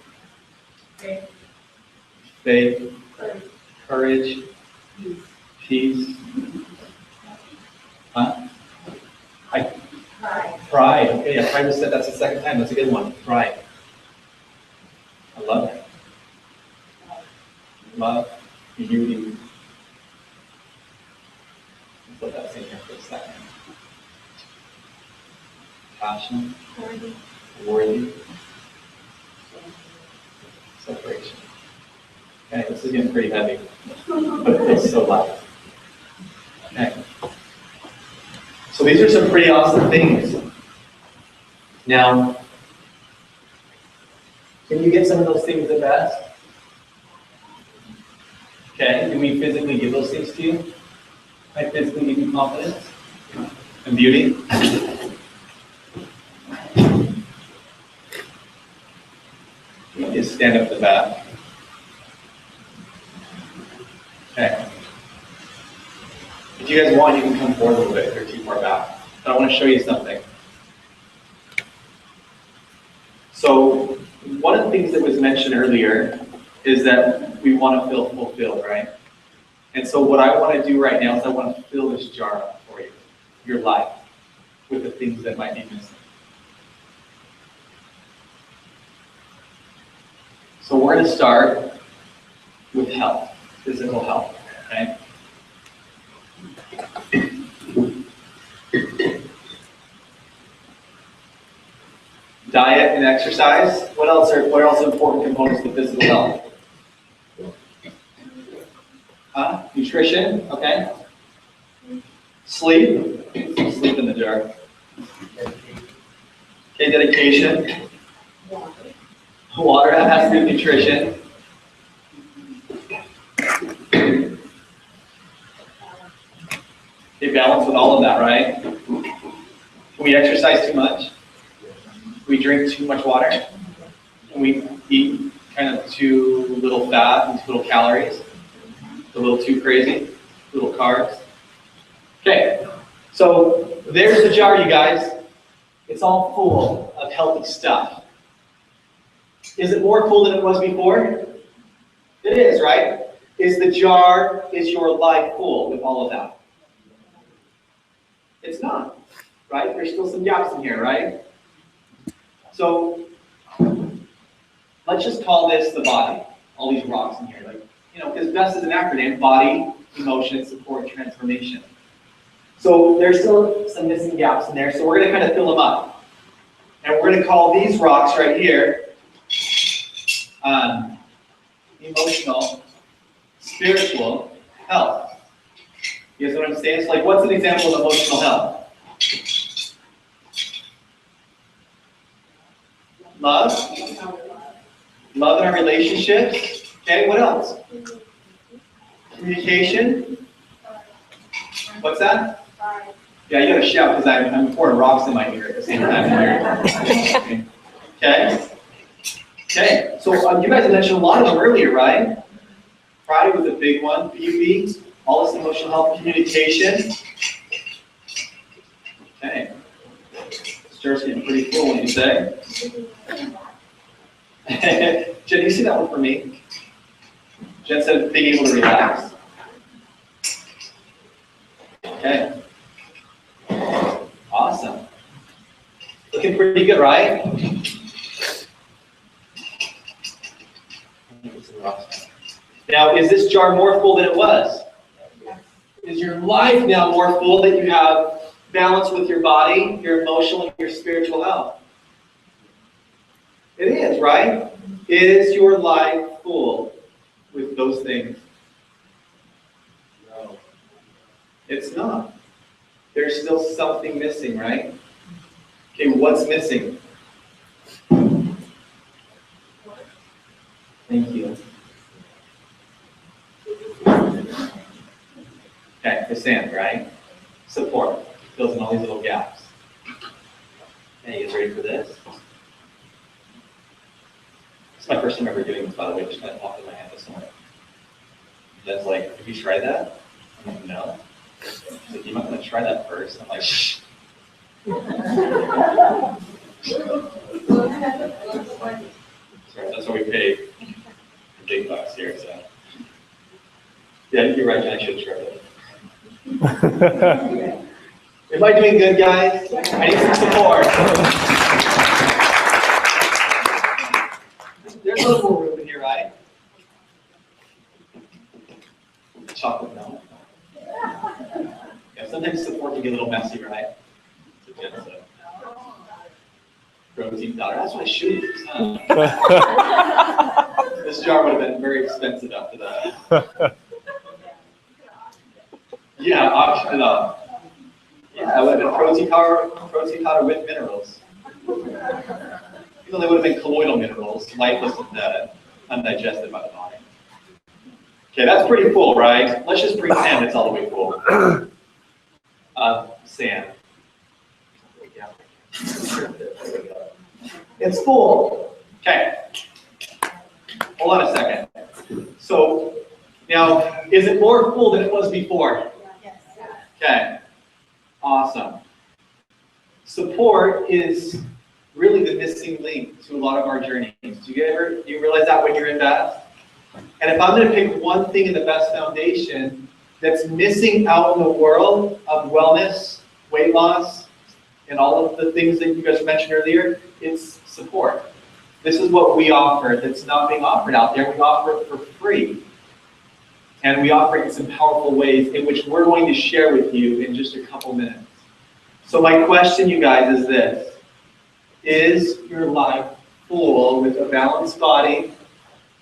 faith, courage, peace. Huh? Pride. Okay, yeah, pride was said. That's the second time. That's a good one. Pride. I love it. Love, beauty. Let's put that in here for a second. Passion. Worthy. Separation. Okay, this is getting pretty heavy, but it feels so light. Okay. So these are some pretty awesome things. Now, can you get some of those things at best? Okay, can we physically give those things to you? Can I physically give you confidence and beauty? You just stand up to the back. Okay. If you guys want, you can come forward a little bit if you're too far back. But I want to show you something. So one of the things that was mentioned earlier is that we want to feel fulfilled, right? And so what I want to do right now is I want to fill this jar up for you, your life, with the things that might be missing. So we're going to start with health, physical health, okay? Diet and exercise. What else are important components to physical health? Nutrition, okay. Sleep. Sleep in the jar. Okay, dedication. Water, that has to do with nutrition. Okay, balance with all of that, right? Can we exercise too much? Can we drink too much water? Can we eat kind of too little fat and too little calories? A little too crazy? Little carbs? Okay, so there's the jar, you guys. It's all full of healthy stuff. Is it more full than it was before? It is, right? Is the jar, is your life full with all of that? It's not, right? There's still some gaps in here, right? So let's just call this the body. All these rocks in here, like, you know, because BEST is an acronym: body, emotion, support, transformation. So there's still some missing gaps in there, so we're going to kind of fill them up. And we're going to call these rocks right here emotional, spiritual health. You guys know what I'm saying? So like, what's an example of emotional health? Love. Love in our relationships. Okay, what else? Communication. What's that? Yeah, you gotta shout because I'm pouring rocks in my ear at the same time. Okay. Okay, so you guys mentioned a lot of them earlier, right? Friday was a big one. BB, all this emotional health, communication. Okay. This jar's getting pretty full, when you say. Jen, you see that one for me? Jen said being able to relax. Okay. Awesome. Looking pretty good, right? Now, is this jar more full than it was? Is your life now more full that you have balance with your body, your emotional, and your spiritual health? It is, right? Is your life full with those things? No. It's not. There's still something missing, right? Okay, what's missing? Thank you. Okay, the sand, right? Support. Fills in all these little gaps. Okay, you guys ready for this? This is my first time ever doing this, by the way, just kind of popped in my hand this morning. Jen's like, have you tried that? I'm like, no. She's like, you might want to try that first. I'm like, shh. Sorry, that's what we pay the big bucks here, so. Yeah, you're right, Jen, I should try it. Am I doing good, guys? I need some support. There's a little more room in here, right? Chocolate milk. Yeah, sometimes support can get a little messy, right? So Jen said. Protein powder. That's what I should use. This jar would have been very expensive after that. Yeah, option it up. Yeah, it would have been protein powder with minerals. Even though they would have been colloidal minerals, lifeless and dead, undigested by the body. Okay, that's pretty full, right? Let's just pretend it's all the way full. Sand. It's full. Okay. Hold on a second. So now, is it more full than it was before? Yes. Okay. Awesome. Support is really the missing link to a lot of our journeys. Do you realize that when you're in BEST? And if I'm going to pick one thing in the BEST Foundation that's missing out in the world of wellness, weight loss, and all of the things that you guys mentioned earlier, it's support. This is what we offer that's not being offered out there. We offer it for free. And we offer it in some powerful ways in which we're going to share with you in just a couple minutes. So my question, you guys, is this. Is your life full with a balanced body,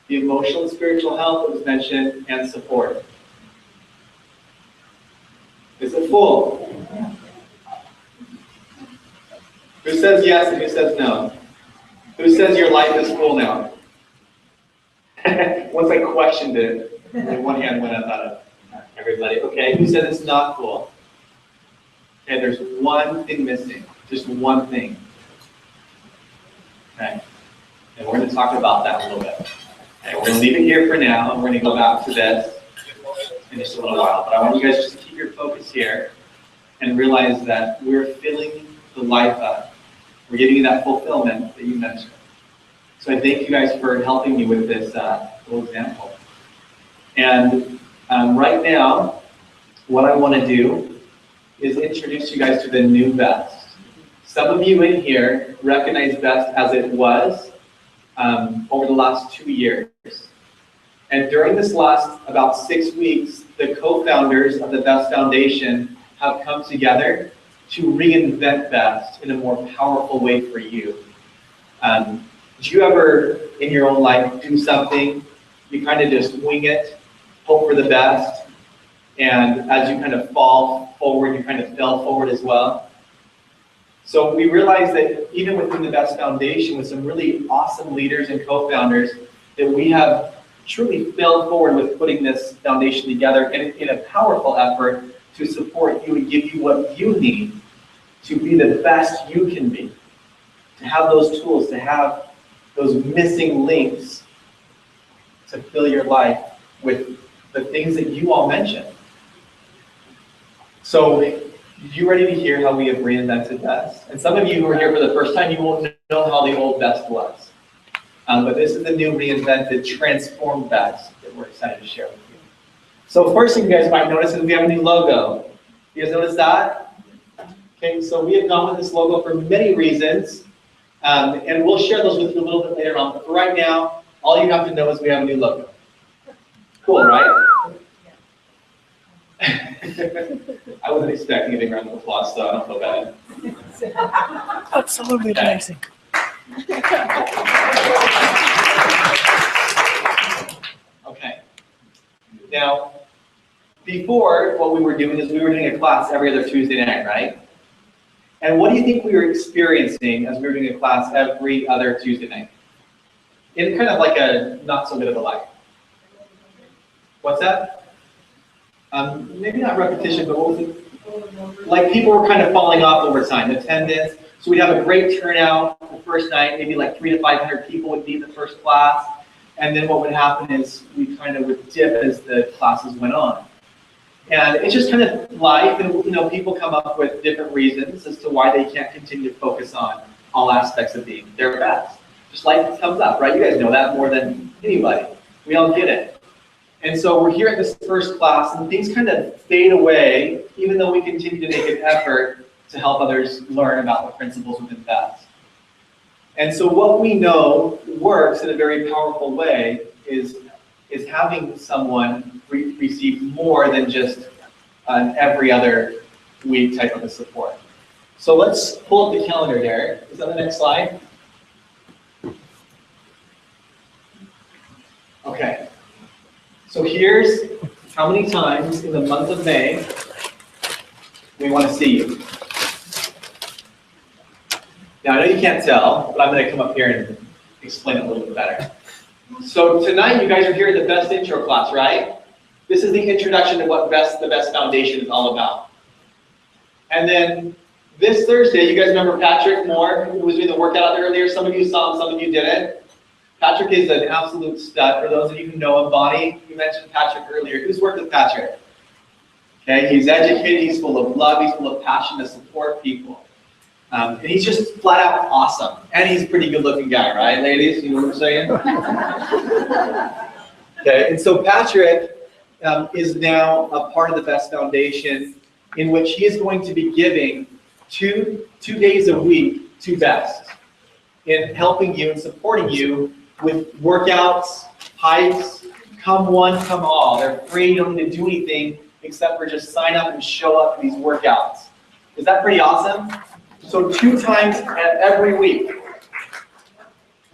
the emotional and spiritual health that was mentioned, and support? Is it full? Who says yes and who says no? Who says your life is full now? Once I questioned it, one hand went up out of everybody. Okay, who says it's not full? Okay, there's one thing missing. Just one thing. Okay, and we're going to talk about that a little bit. Okay, we're going to leave it here for now, and we're going to go back to this in just a little while. But I want you guys just to keep your focus here and realize that we're filling the life up. We're giving you that fulfillment that you mentioned. So I thank you guys for helping me with this little example. And right now, what I want to do is introduce you guys to the new Best. Some of you in here recognize Best as it was over the last 2 years. And during this last about 6 weeks, the co-founders of the Best Foundation have come together to reinvent Best in a more powerful way for you. Do you ever, in your own life, do something, you kind of just wing it, hope for the best, and as you kind of fall forward, you kind of fell forward as well? So we realized that even within the Best Foundation, with some really awesome leaders and co-founders, that we have truly failed forward with putting this foundation together in a powerful effort to support you and give you what you need to be the best you can be, to have those tools, to have those missing links to fill your life with the things that you all mentioned. So, you ready to hear how we have reinvented Best? And some of you who are here for the first time, you won't know how the old Best was. But this is the new reinvented, transformed Best that we're excited to share with you. So first thing you guys might notice is we have a new logo. You guys notice that? Okay, so we have gone with this logo for many reasons. And we'll share those with you a little bit later on. But for right now, all you have to know is we have a new logo. Cool, right? I wasn't expecting a big round of applause, so I don't feel bad. Absolutely amazing. Okay. Now, before, what we were doing is we were doing a class every other Tuesday night, right? And what do you think we were experiencing as we were doing a class every other Tuesday night? In kind of like a not so good of a light. What's that? Maybe not repetition, but what was it? Like people were kind of falling off over time, attendance. So we'd have a great turnout the first night, maybe like 300 to 500 people would be in the first class. And then what would happen is we kind of would dip as the classes went on. And it's just kind of life, and people come up with different reasons as to why they can't continue to focus on all aspects of being their best. Just life comes up, right? You guys know that more than anybody. We all get it. And so we're here at this first class, and things kind of fade away, even though we continue to make an effort to help others learn about the principles within Best. And so what we know works in a very powerful way is having someone receive more than just an every other week type of a support. So let's pull up the calendar there. Is that the next slide? Okay. So here's how many times in the month of May we want to see you. Now, I know you can't tell, but I'm going to come up here and explain it a little bit better. So tonight, you guys are here at the Best Intro class, right? This is the introduction to what the Best Foundation is all about. And then this Thursday, you guys remember Patrick Moore, who was doing the workout out there earlier? Some of you saw him, some of you didn't. Patrick is an absolute stud. For those of you who know him, Bonnie, you mentioned Patrick earlier. Who's worked with Patrick? Okay, he's educated, he's full of love, he's full of passion to support people. And he's just flat out awesome. And he's a pretty good looking guy, right, ladies? You know what I'm saying? Okay, and so Patrick is now a part of the Best Foundation, in which he is going to be giving two days a week to Best in helping you and supporting you with workouts, hikes, come one, come all. They're free, you don't need to do anything except for just sign up and show up for these workouts. Is that pretty awesome? So 2 times every week.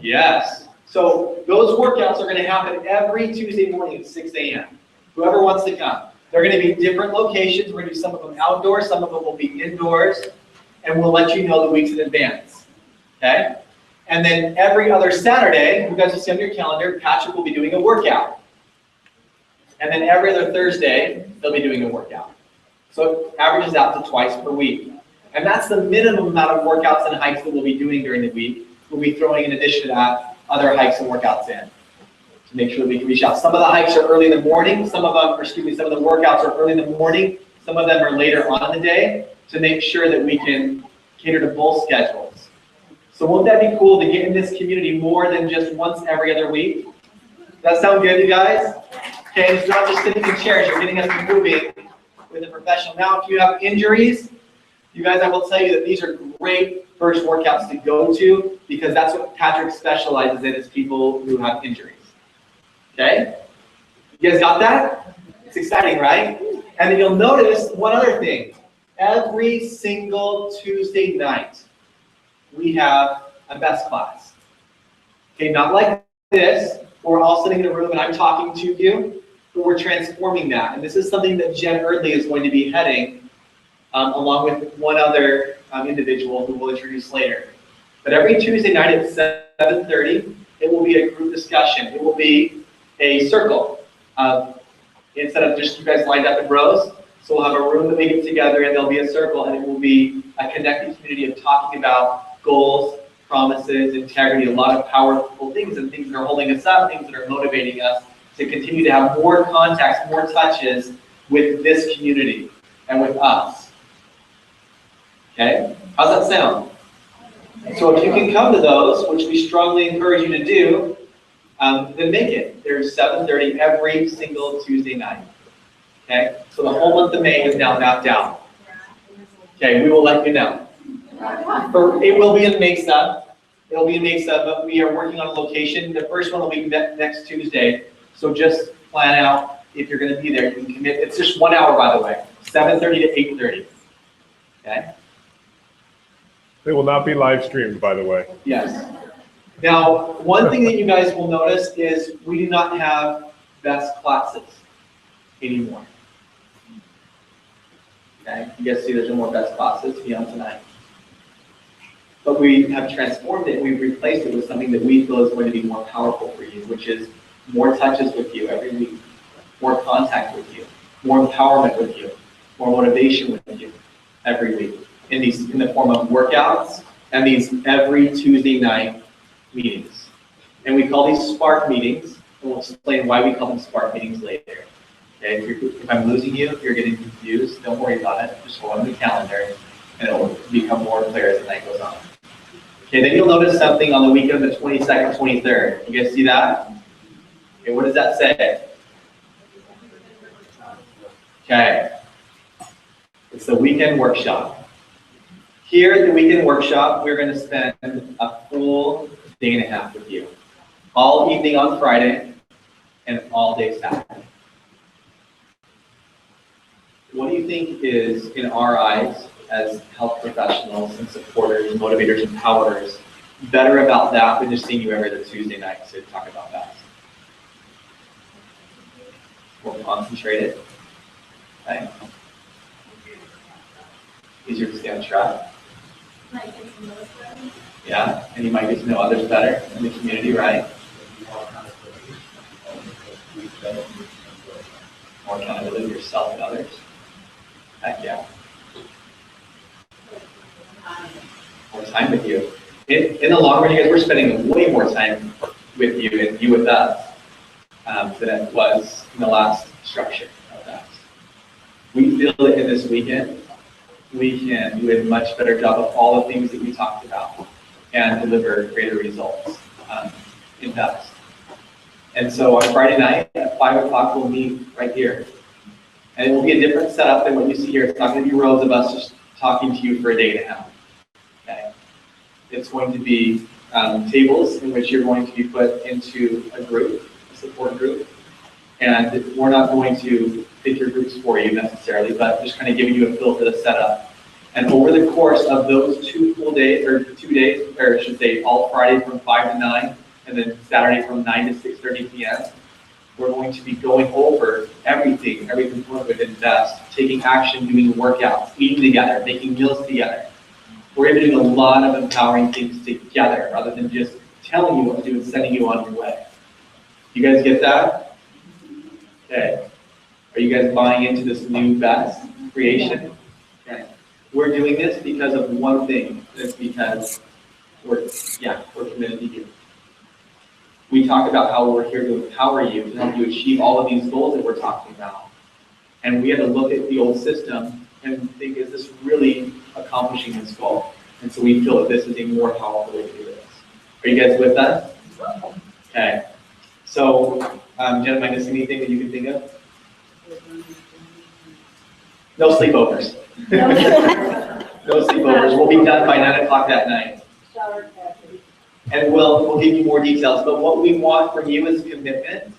Yes. So those workouts are going to happen every Tuesday morning at 6 a.m. Whoever wants to come. They're going to be different locations. We're going to do some of them outdoors, some of them will be indoors, and we'll let you know the weeks in advance. Okay? And then every other Saturday, you guys will see on your calendar, Patrick will be doing a workout. And then every other Thursday, they'll be doing a workout. So it averages out to twice per week. And that's the minimum amount of workouts and hikes that we'll be doing during the week. We'll be throwing in addition to that other hikes and workouts in to make sure that we can reach out. Some of the hikes are early in the morning, some of the workouts are early in the morning, some of them are later on in the day to make sure that we can cater to both schedules. So won't that be cool to get in this community more than just once every other week? Does that sound good, you guys? Okay, it's not just sitting in chairs, you're getting us moving with a professional. Now, if you have injuries, you guys, I will tell you that these are great first workouts to go to because that's what Patrick specializes in, is people who have injuries. Okay? You guys got that? It's exciting, right? And then you'll notice one other thing. Every single Tuesday night, we have a best class. Okay, not like this, where we're all sitting in a room and I'm talking to you, but we're transforming that. And this is something that Jen Erdley is going to be heading along with one other individual who we'll introduce later. But every Tuesday night at 7:30, it will be a group discussion. It will be a circle. Instead of just you guys lined up in rows, so we'll have a room that we get together and there'll be a circle and it will be a connected community of talking about goals, promises, integrity, a lot of powerful things and things that are holding us up, things that are motivating us to continue to have more contacts, more touches with this community and with us. Okay, how's that sound? So if you can come to those, which we strongly encourage you to do, then make it. There's 7:30 every single Tuesday night. Okay, so the whole month of May is now mapped out. Okay, we will let you know. It will be in Mesa. It'll be in Mesa, but we are working on a location. The first one will be next Tuesday. So just plan out if you're going to be there. You can commit. It's just 1 hour, by the way, 7:30 to 8:30. Okay. They will not be live streamed, by the way. Yes. Now, one thing that you guys will notice is we do not have best classes anymore. Okay, you guys see there's no more best classes beyond tonight. But we have transformed it, we've replaced it with something that we feel is going to be more powerful for you, which is more touches with you every week, more contact with you, more empowerment with you, more motivation with you every week in the form of workouts and these every Tuesday night meetings. And we call these Spark meetings, and we'll explain why we call them Spark meetings later. Okay, if I'm losing you, if you're getting confused, don't worry about it. Just hold on the calendar, and it will become more clear as the night goes on. Okay, then you'll notice something on the weekend of the 22nd, 23rd. You guys see that? Okay, what does that say? Okay, it's the weekend workshop. Here at the weekend workshop, we're going to spend a full day and a half with you. All evening on Friday and all day Saturday. What do you think is, in our eyes, as health professionals and supporters, motivators, and empowerers, better about that than just seeing you every other Tuesday night to talk about that? More concentrated. Okay. Easier to stay on track. Yeah, and you might get to know others better in the community, right? More accountability of yourself and others. Heck yeah. More time with you. In the long run, you guys, we're spending way more time with you and you with us than it was in the last structure of that. We feel that in this weekend, we can do a much better job of all the things that we talked about and deliver greater results in depth. And so on Friday night at 5 o'clock, we'll meet right here. And it will be a different setup than what you see here. It's not going to be rows of us just talking to you for a day and a half. Okay? It's going to be tables in which you're going to be put into a group, a support group. And we're not going to pick your groups for you necessarily, but just kind of giving you a feel for the setup. And over the course of those 2 full days, or 2 days, or I should say all Friday from 5 to 9, and then Saturday from 9 to 6:30 p.m., we're going to be going over everything, every component of Invest, taking action, doing workouts, eating together, making meals together. We're going to be doing a lot of empowering things together rather than just telling you what to do and sending you on your way. You guys get that? Okay. Are you guys buying into this new best creation? Okay. We're doing this because of one thing. It's because we're committed to you. We talk about how we're here to empower you, to help you achieve all of these goals that we're talking about. And we had to look at the old system and think, is this really accomplishing this goal? And so we feel that this is a more powerful way to do this. Are you guys with us? Okay. So, Jen, am I missing anything that you can think of? No sleepovers. No sleepovers. We'll be done by 9 o'clock that night. And we'll give you more details. But what we want from you is commitment.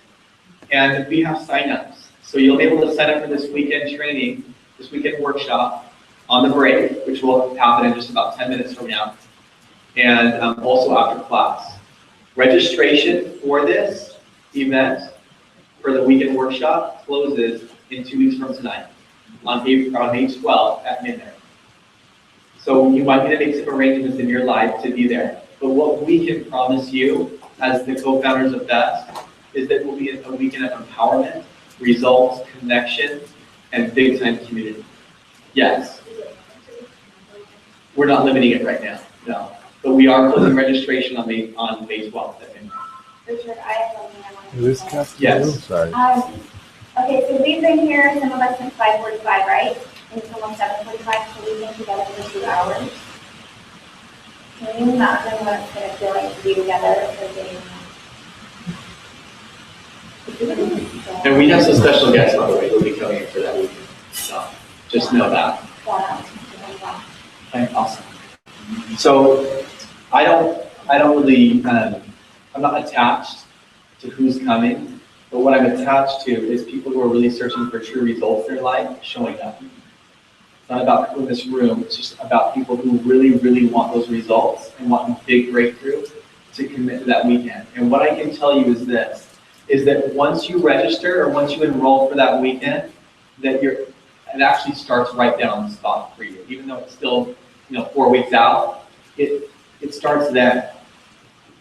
And we have sign-ups. So you'll be able to sign up for this weekend training, this weekend workshop on the break, which will happen in just about 10 minutes from now. And also after class. Registration for this event, for the weekend workshop, closes in 2 weeks from tonight, on May 12th at midnight. So you might need to make some arrangements in your life to be there. But what we can promise you, as the co-founders of BEST, is that it will be a weekend of empowerment, results, connection, and big-time community. Yes. We're not limiting it right now, no. But we are closing registration on May 12th at midnight. Richard, I have something I want to Is say. this Yes. Sorry. Okay, so we've been here, some of us since 5:45, right? And it's almost 7:45, so we've been together for 2 hours. Can you imagine what it's going to feel like to be together for a day? And we have some special guests, by the way, who will be coming in for that weekend. So just know that. Okay, awesome. So I don't really, I'm not attached to who's coming, but what I'm attached to is people who are really searching for true results in their life showing up. It's not about people in this room, it's just about people who really, really want those results and want a big breakthrough to commit to that weekend. And what I can tell you is this, is that once you register or once you enroll for that weekend, that it actually starts right there on the spot for you. Even though it's still 4 weeks out, it starts then.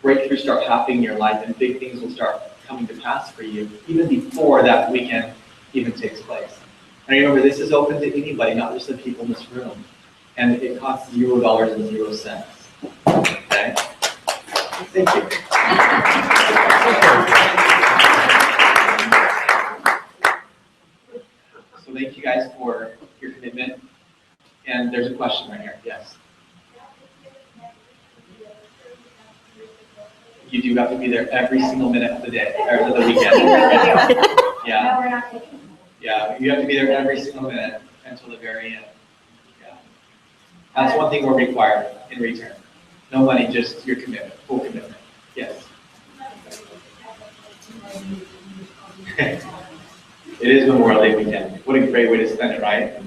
Breakthroughs start happening in your life and big things will start coming to pass for you even before that weekend even takes place. And remember, this is open to anybody, not just the people in this room. And it costs $0.00. Okay? Thank you. So thank you guys for your commitment. And there's a question right here. Yes. You do have to be there every single minute of the day, or of the weekend. Yeah. No, we're not taking. Yeah, you have to be there every single minute until the very end. Yeah. That's one thing we're required in return. No money, just your commitment, full commitment. Yes. It is Memorial Day weekend. What a great way to spend it, right?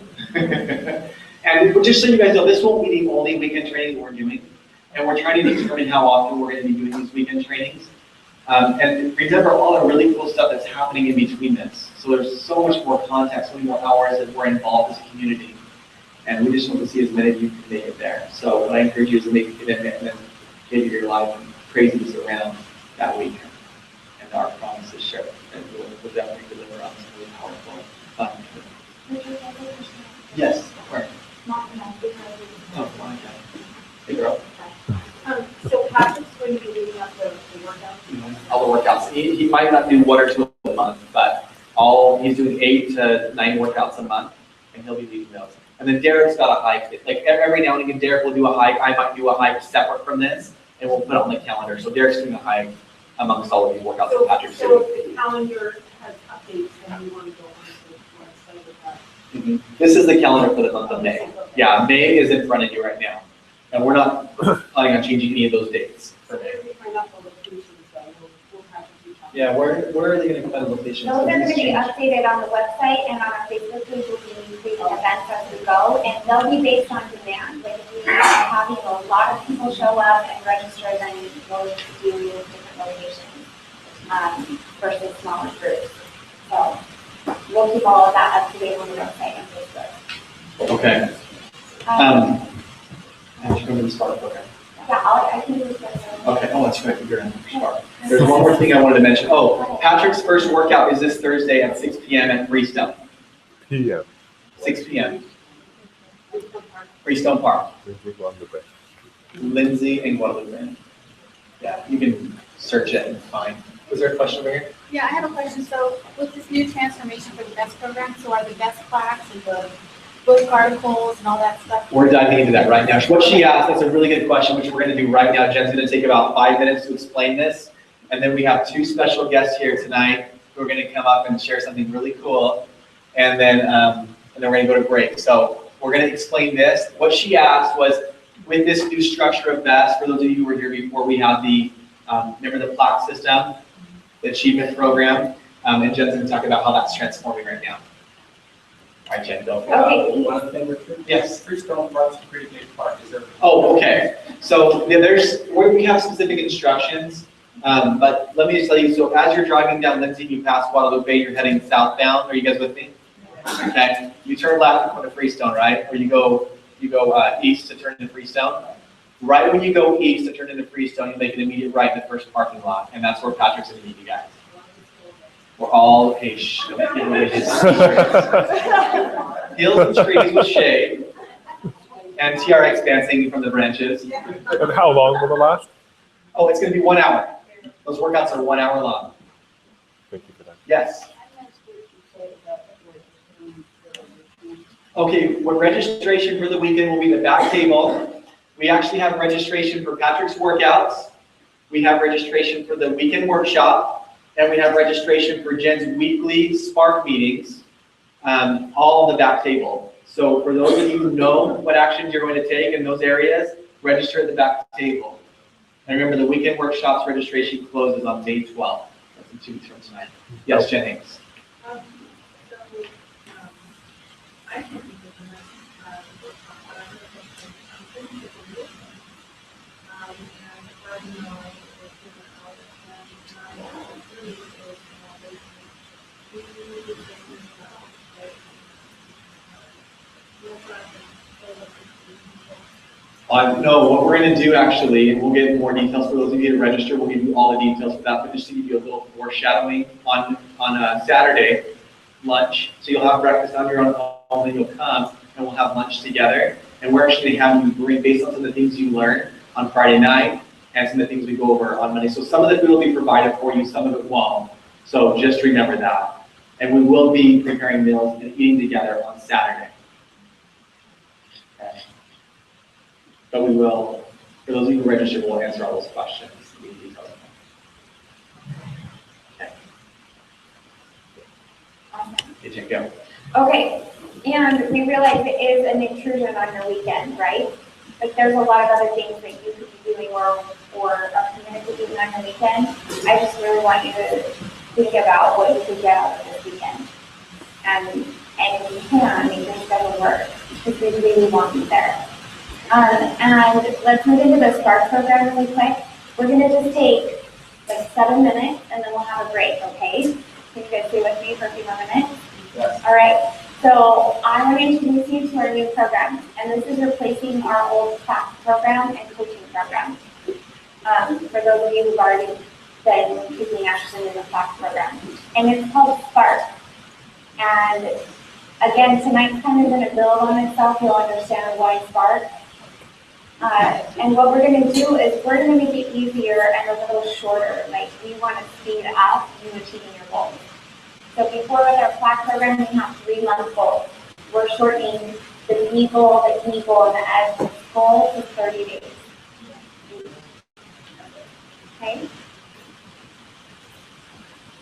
And just so you guys know, this won't be the only weekend training we're doing. And we're trying to determine how often we're going to be doing these weekend trainings. And remember all the really cool stuff that's happening in between this. So there's so much more context, so many more hours that we're involved as a community. And we just want to see as many of you can make it there. So what I encourage you is to make a commitment and then give your life and craziness around that weekend. And our promise is sure. And we'll definitely deliver on some really powerful fun. Yes, where? Oh, Monica. Hey, girl. So Patrick's going to be leading up the workouts? All the workouts. He might not do 1 or 2 a month, but he's doing 8 to 9 workouts a month, and he'll be leading those. And then Derek's got a hike. Like every now and again, Derek will do a hike. I might do a hike separate from this, and we'll put it on the calendar. So Derek's doing a hike amongst all of these workouts that Patrick's doing. So if the calendar has updates, then you want to go on to the website with that. Mm-hmm. This is the calendar for the month of May. Yeah, May is in front of you right now. And we're not planning on changing any of those dates for May. Yeah, where are they going to find the locations? Those are going to be updated on the website and on our Facebook page. We'll be creating events as we go, and they'll be based on having a lot of people show up and register than going to do different locations versus smaller groups. So we'll keep all of that up to date on the website and Facebook. Okay. I have to go to the Spark program. Yeah, I can do this. Okay, oh, that's right, you're in Spark. There's one more thing I wanted to mention. Oh, Patrick's first workout is this Thursday at 6 p.m. at Freestone. PM. 6 p.m. Freestone Park. Lindsay and Guadalupe. Yeah, you can search it and find. Was there a question over here? Yeah, I have a question. So with this new transformation for the BEST program, so are the BEST plaques and the book articles and all that stuff? We're diving into that right now. What she asked, that's a really good question, which we're going to do right now. Jen's going to take about 5 minutes to explain this. And then we have 2 special guests here tonight who are going to come up and share something really cool. And then we're going to go to break. So we're going to explain this. What she asked was, with this new structure of BEST, for those of you who were here before, we have the, remember the plaque system, the achievement program, and Jen's going to talk about how that's transforming right now. All right, Jen, go. Okay. One thing, Richard? Yes. Freestone Park's a pretty big park. Is there? Oh, okay. So we have specific instructions, but let me just tell you, so as you're driving down Lindsay, you pass Guadalupe, you're heading southbound. Are you guys with me? Okay. You turn left and go to Freestone, right? Or you go east to turn into Freestone. Right when you go east to turn into Freestone, you make an immediate right in the first parking lot, and that's where Patrick's going to meet you guys. We're all Heels and trees with shade, and TRX band singing from the branches. And how long will it last? Oh, it's going to be 1 hour. Those workouts are 1 hour long. Thank you for that. Yes. Okay, what registration for the weekend will be the back table. We actually have registration for Patrick's workouts. We have registration for the weekend workshop, and we have registration for Jen's weekly Spark meetings, all on the back table. So for those of you who know what actions you're going to take in those areas, register at the back table. And remember, the weekend workshops registration closes on May 12th. That's in 2 weeks from tonight. Yes, Jen Hanks. I think No, what we're going to do actually, and we'll get more details for those of you to register, we'll give you all the details for that, but just to give you a little foreshadowing on Saturday, lunch. So you'll have breakfast on your own home, and you'll come, and we'll have lunch together. And we're actually having you bring, based on some of the things you learned on Friday night, and some of the things we go over on Monday. So some of the food will be provided for you, some of it won't. So just remember that. And we will be preparing meals and eating together on Saturday. Okay. But we will, for those of you who register, we'll answer all those questions. Okay. Okay, Jen, go. Okay, and we realize it is an intrusion on your weekend, right? But there's a lot of other things that you could be doing or are committed to doing on your weekend. I just really want you to think about what you could get out of this weekend. And if you can, make your schedule work, because we really want you there. And let's move into the Spark program really quick. We're going to just take like 7 minutes, and then we'll have a break, okay? Can you guys stay with me for a few more minutes? Yes. All right. So I want to introduce you to our new program, and this is replacing our old class program and coaching program. For those of you who've already been taking action in the class program, and it's called Spark. And again, tonight's kind of going to build on itself. You'll understand why Spark. And what we're going to do is we're going to make it easier and a little shorter. Like, we want to speed up you achieving your goals. So before with our plaque program, we have 3-month goals. We're shortening the B goal, the E goal, and the S goal to 30 days. Okay?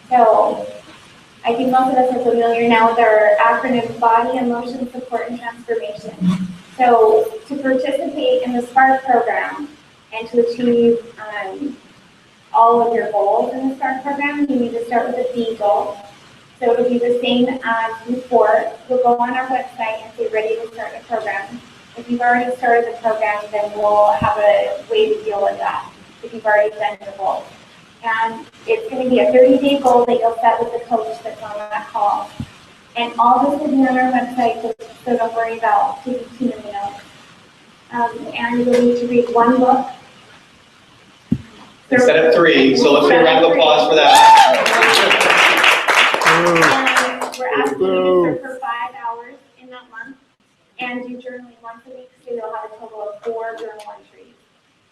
So I think most of us are familiar now with our acronym Body, Emotion, Support, and Transformation. So to participate in the Spark program and to achieve all of your goals in the Spark program, you need to start with the B goal. So it'll be the same as before. You'll go on our website and say ready to start the program. If you've already started the program, then we'll have a way to deal with that if you've already done your goals. And it's going to be a 30-day goal that you'll set with the coach that's on that call. And all this will be on our website, so don't worry about taking too many notes. And you'll need to read one book. Instead of 3, so let's get a round of applause for that. And we're asking you to serve for 5 hours in that month and do journaling once a week, so you'll have a total of 4 journal entries.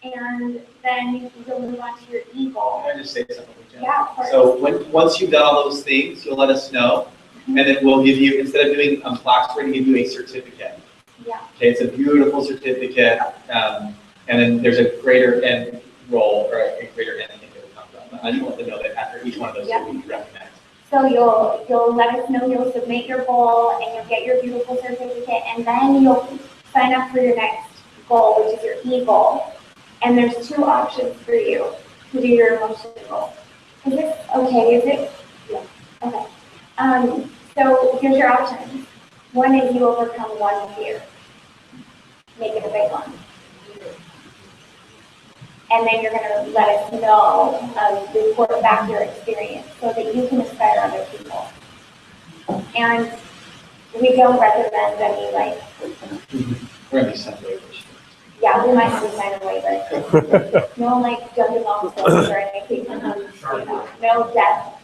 And then you'll move on to your e-goal. Can I just say something, Jen? Yeah, of course. So once you've done all those things, you'll let us know, and then we'll give you, instead of doing plaques, we're going to give you a certificate. Yeah. Okay, it's a beautiful certificate, and then there's a greater end role, or a greater end thing that we'll talk about. But I just want to know that after each one of those, Yep. we recognize. So you'll let us know, you'll submit your goal, and you'll get your beautiful certificate, and then you'll sign up for your next goal, which is your e-goal. And there's 2 options for you to do your emotional goal. Is this okay? Is it? Yeah. Okay. So here's your options. One is you overcome one fear. Make it a big one. And then you're going to let us know, report back your experience so that you can inspire other people. And we don't recommend any, like, We're going to be sent waivers. yeah, we might have to sign a waiver. No, like, jumping off stones or anything, no death.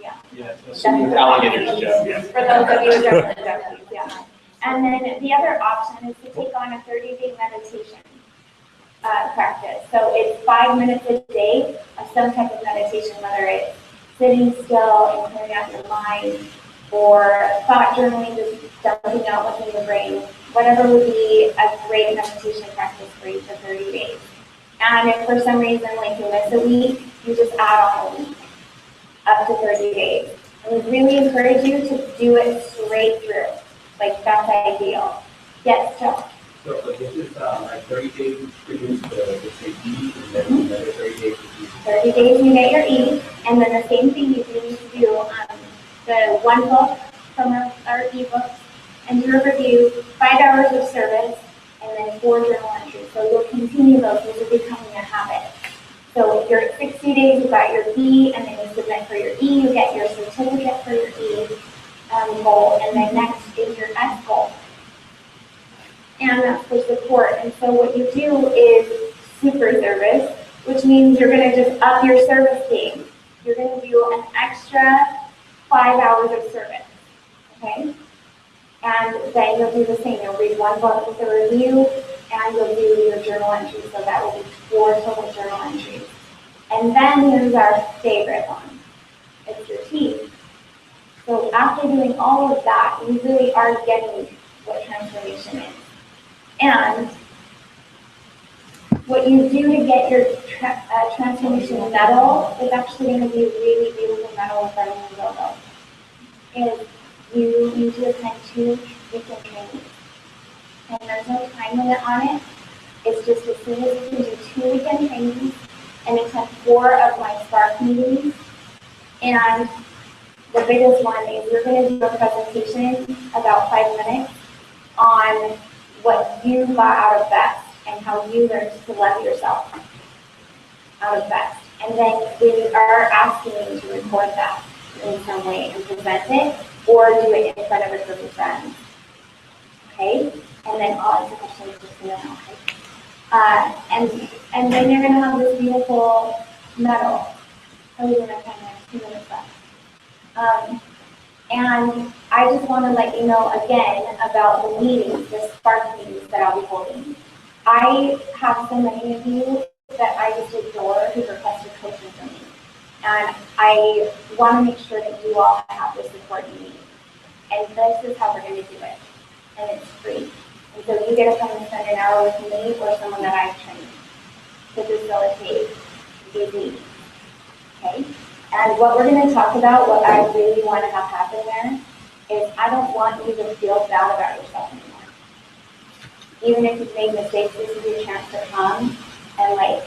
Yeah. Yeah, so alligators, Joe. For those of you who don't know death, yeah. And then the other option is to take on a 30-day meditation practice. So it's 5 minutes a day of some type of meditation, whether it's sitting still and clearing out your mind, or thought journaling, just dumping out what's in your brain, whatever would be a great meditation practice for you for 30 days. And if for some reason, like you miss a week, you just add on a week, up to 30 days. And we really encourage you to do it straight through. Like, that's ideal. Yes, Joe? So this is like 30 days to produce the say E, and then another 30 days to produce 30 days you get your E, and then the same thing you do need to do the one book from our ebooks, and do a review, 5 hours of service, and then 4 journal entries. So you'll continue those, those are becoming a habit. So you're at 60 days, you got your E, and then you submit for your E, you get your certificate for your E goal, and then next is your S goal. And that's for support. And so what you do is super service, which means you're going to just up your service game. You're going to do an extra 5 hours of service, okay? And then you'll do the same. You'll read one book with a review, and you'll do your journal entries. So that will be 4 total journal entries. And then here's our favorite one. It's your T. So after doing all of that, you really are getting what transformation is. And what you do to get your transformation medal is actually going to be a really beautiful medal with our new logo. Is you need to attend 2 weekend trainings. And there's no time limit on it. It's just as soon as you can do 2 weekend trainings and attend 4 of my Spark meetings. And the biggest one is we're going to do a presentation about 5 minutes on what you got out of BEST and how you learned to love yourself out of BEST. And then we are asking you to record that in some way and present it, or do it in front of a group of friends. Okay? And then I'll answer questions just in a minute. Okay? And then you're going to have this beautiful medal. How are we doing on time? 2 minutes left. And I just want to let you know again about the meetings, the Spark meetings that I'll be holding. I have so many of you that I just adore who requested coaching from me. And I want to make sure that you all have the support you need. And this is how we're going to do it. And it's free. And so you get to come and spend an hour with me or someone that I've trained to facilitate these meetings. Okay? And what we're going to talk about, what I really want to have happen there, is I don't want you to feel bad about yourself anymore. Even if you've made mistakes, this is your chance to come and like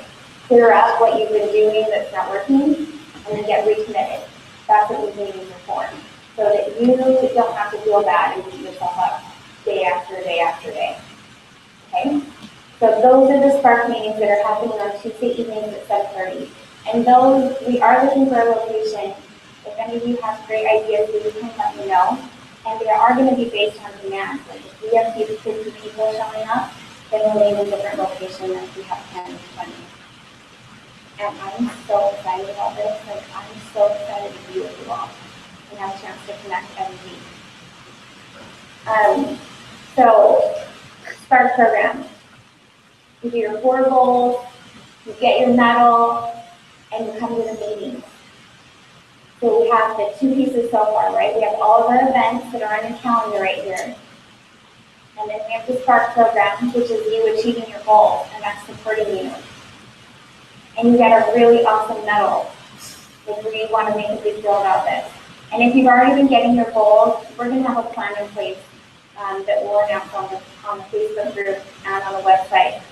clear up what you've been doing that's not working, and then get recommitted. That's what these meetings are for, so that you don't have to feel bad and beat yourself up day after day after day. okay? So those are the Spark meetings that are happening on Tuesday evenings at 7:30. And those, we are looking for a location. If any of you have great ideas, you can let me know. And they are going to be based on demand. Like if we have 50 people showing up, then we'll name a different location if we have 10 or 20. And I'm so excited about this. Like I'm so excited to be with you all and have a chance to connect every week. So, Spark program. You do your 4 goals, you get your medal, and you come to the meetings. So we have the 2 pieces so far, right? We have all of our events that are on your calendar right here. And then we have the Spark program, which is you achieving your goals, and that's supporting you. And you get a really awesome medal if we want to make a big deal about this. And if you've already been getting your goals, we're going to have a plan in place that we'll announce on the Facebook group and on the website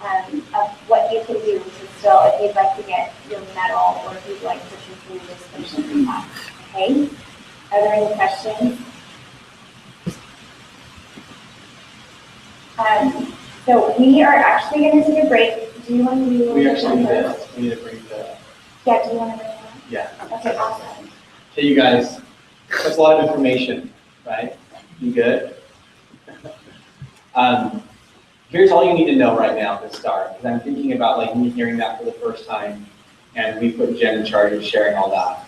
of what you can do to still, if you'd like to get your medal or if you'd like to continue this mission class. Okay? Are there any questions? So we are actually going to take a break. Do you want to do? We actually need to bring the. Yeah. Do you want to bring that? Yeah. Okay. Awesome. Okay, you guys. That's a lot of information, right? You good? Here's all you need to know right now to start, because I'm thinking about like me hearing that for the first time, and we put Jen in charge of sharing all that.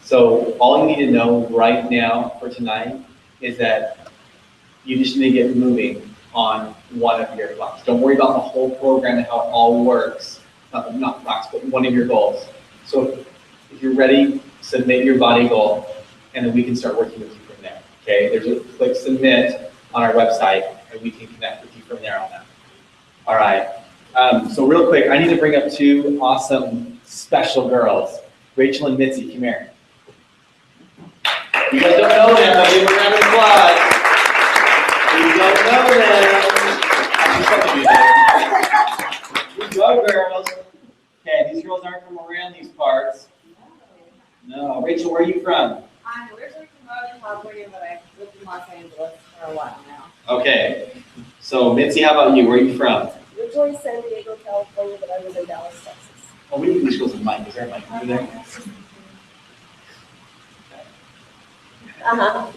So all you need to know right now for tonight is that you just need to get moving on one of your blocks. Don't worry about the whole program and how it all works. Not blocks, but one of your goals. So if you're ready, submit your body goal, and then we can start working with you from there. Okay, there's a click submit on our website, and we can connect with you from there on that. All right. So real quick, I need to bring up 2 awesome special girls, Rachel and Mitzi. Come here. You guys don't know them, but give them a round of applause. You don't know them. Good go, girls. Okay, these girls aren't from around these parts. No. Rachel, where are you from? I'm originally from Northern California, but I've lived in Los Angeles for a while now. Okay. So, Mitzi, how about you? Where are you from? Originally San Diego, California, but I live in Dallas, Texas. Oh, we need these girls a mic. Is there a mic over there? Uh-huh.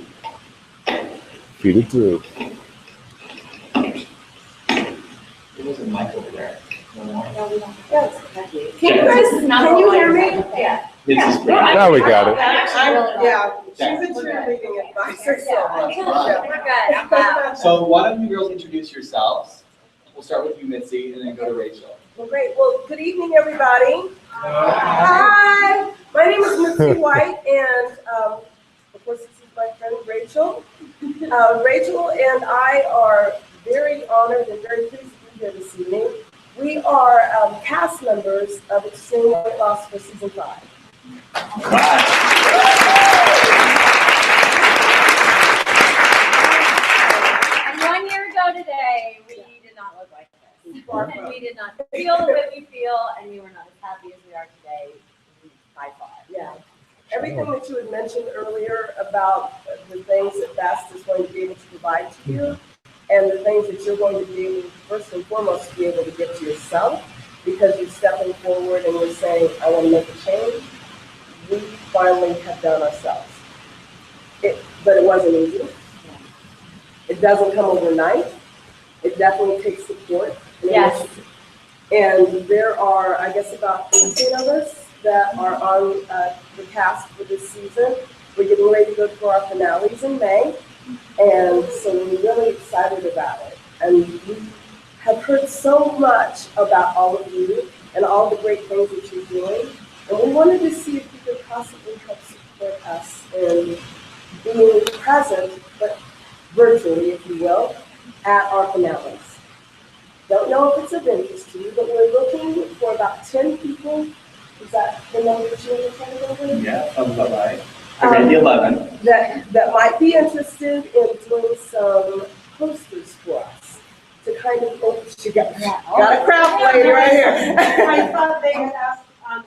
Feed it through. There was a mic over there. No more? Yes. Can you hear me? Yeah. Mitzi's great. Now we got it. Yeah, she's a cheerleading advisor, so much. We're good. I'm out. So why don't you girls introduce yourselves? We'll start with you, Mitzi, and then go to Rachel. Well, great. Well, good evening, everybody. Hi. My name is Mitzi White, and of course, this is my friend Rachel. Rachel and I are very honored and very pleased to be here this evening. We are cast members of Extreme Weight Loss for Season 5. Wow. And 1 year ago today, we did not look like this. And we did not feel the way we feel, and we were not as happy as we are today by far. Yeah. Everything that you had mentioned earlier about the things that Best is going to be able to provide to you, and the things that you're going to be able, first and foremost, to be able to give to yourself, because you're stepping forward and you're saying, I want to make a change, we finally have done ourselves. But it wasn't easy. It doesn't come overnight. It definitely takes support. Yes. And there are, I guess, about 18 of us that are on the cast for this season. We're getting ready to go to our finales in May. And so we're really excited about it. And we have heard so much about all of you and all the great things that you're doing. And we wanted to see if you could possibly help support us in being present, but virtually, if you will, at our finales. Don't know if it's of interest to you, but we're looking for about 10 people. Is that the number that you were trying to go with? Yeah, sounds about right. Maybe 11. That might be interested in doing some posters for us to kind of, oh, she got a craft lady right here. I thought they had asked on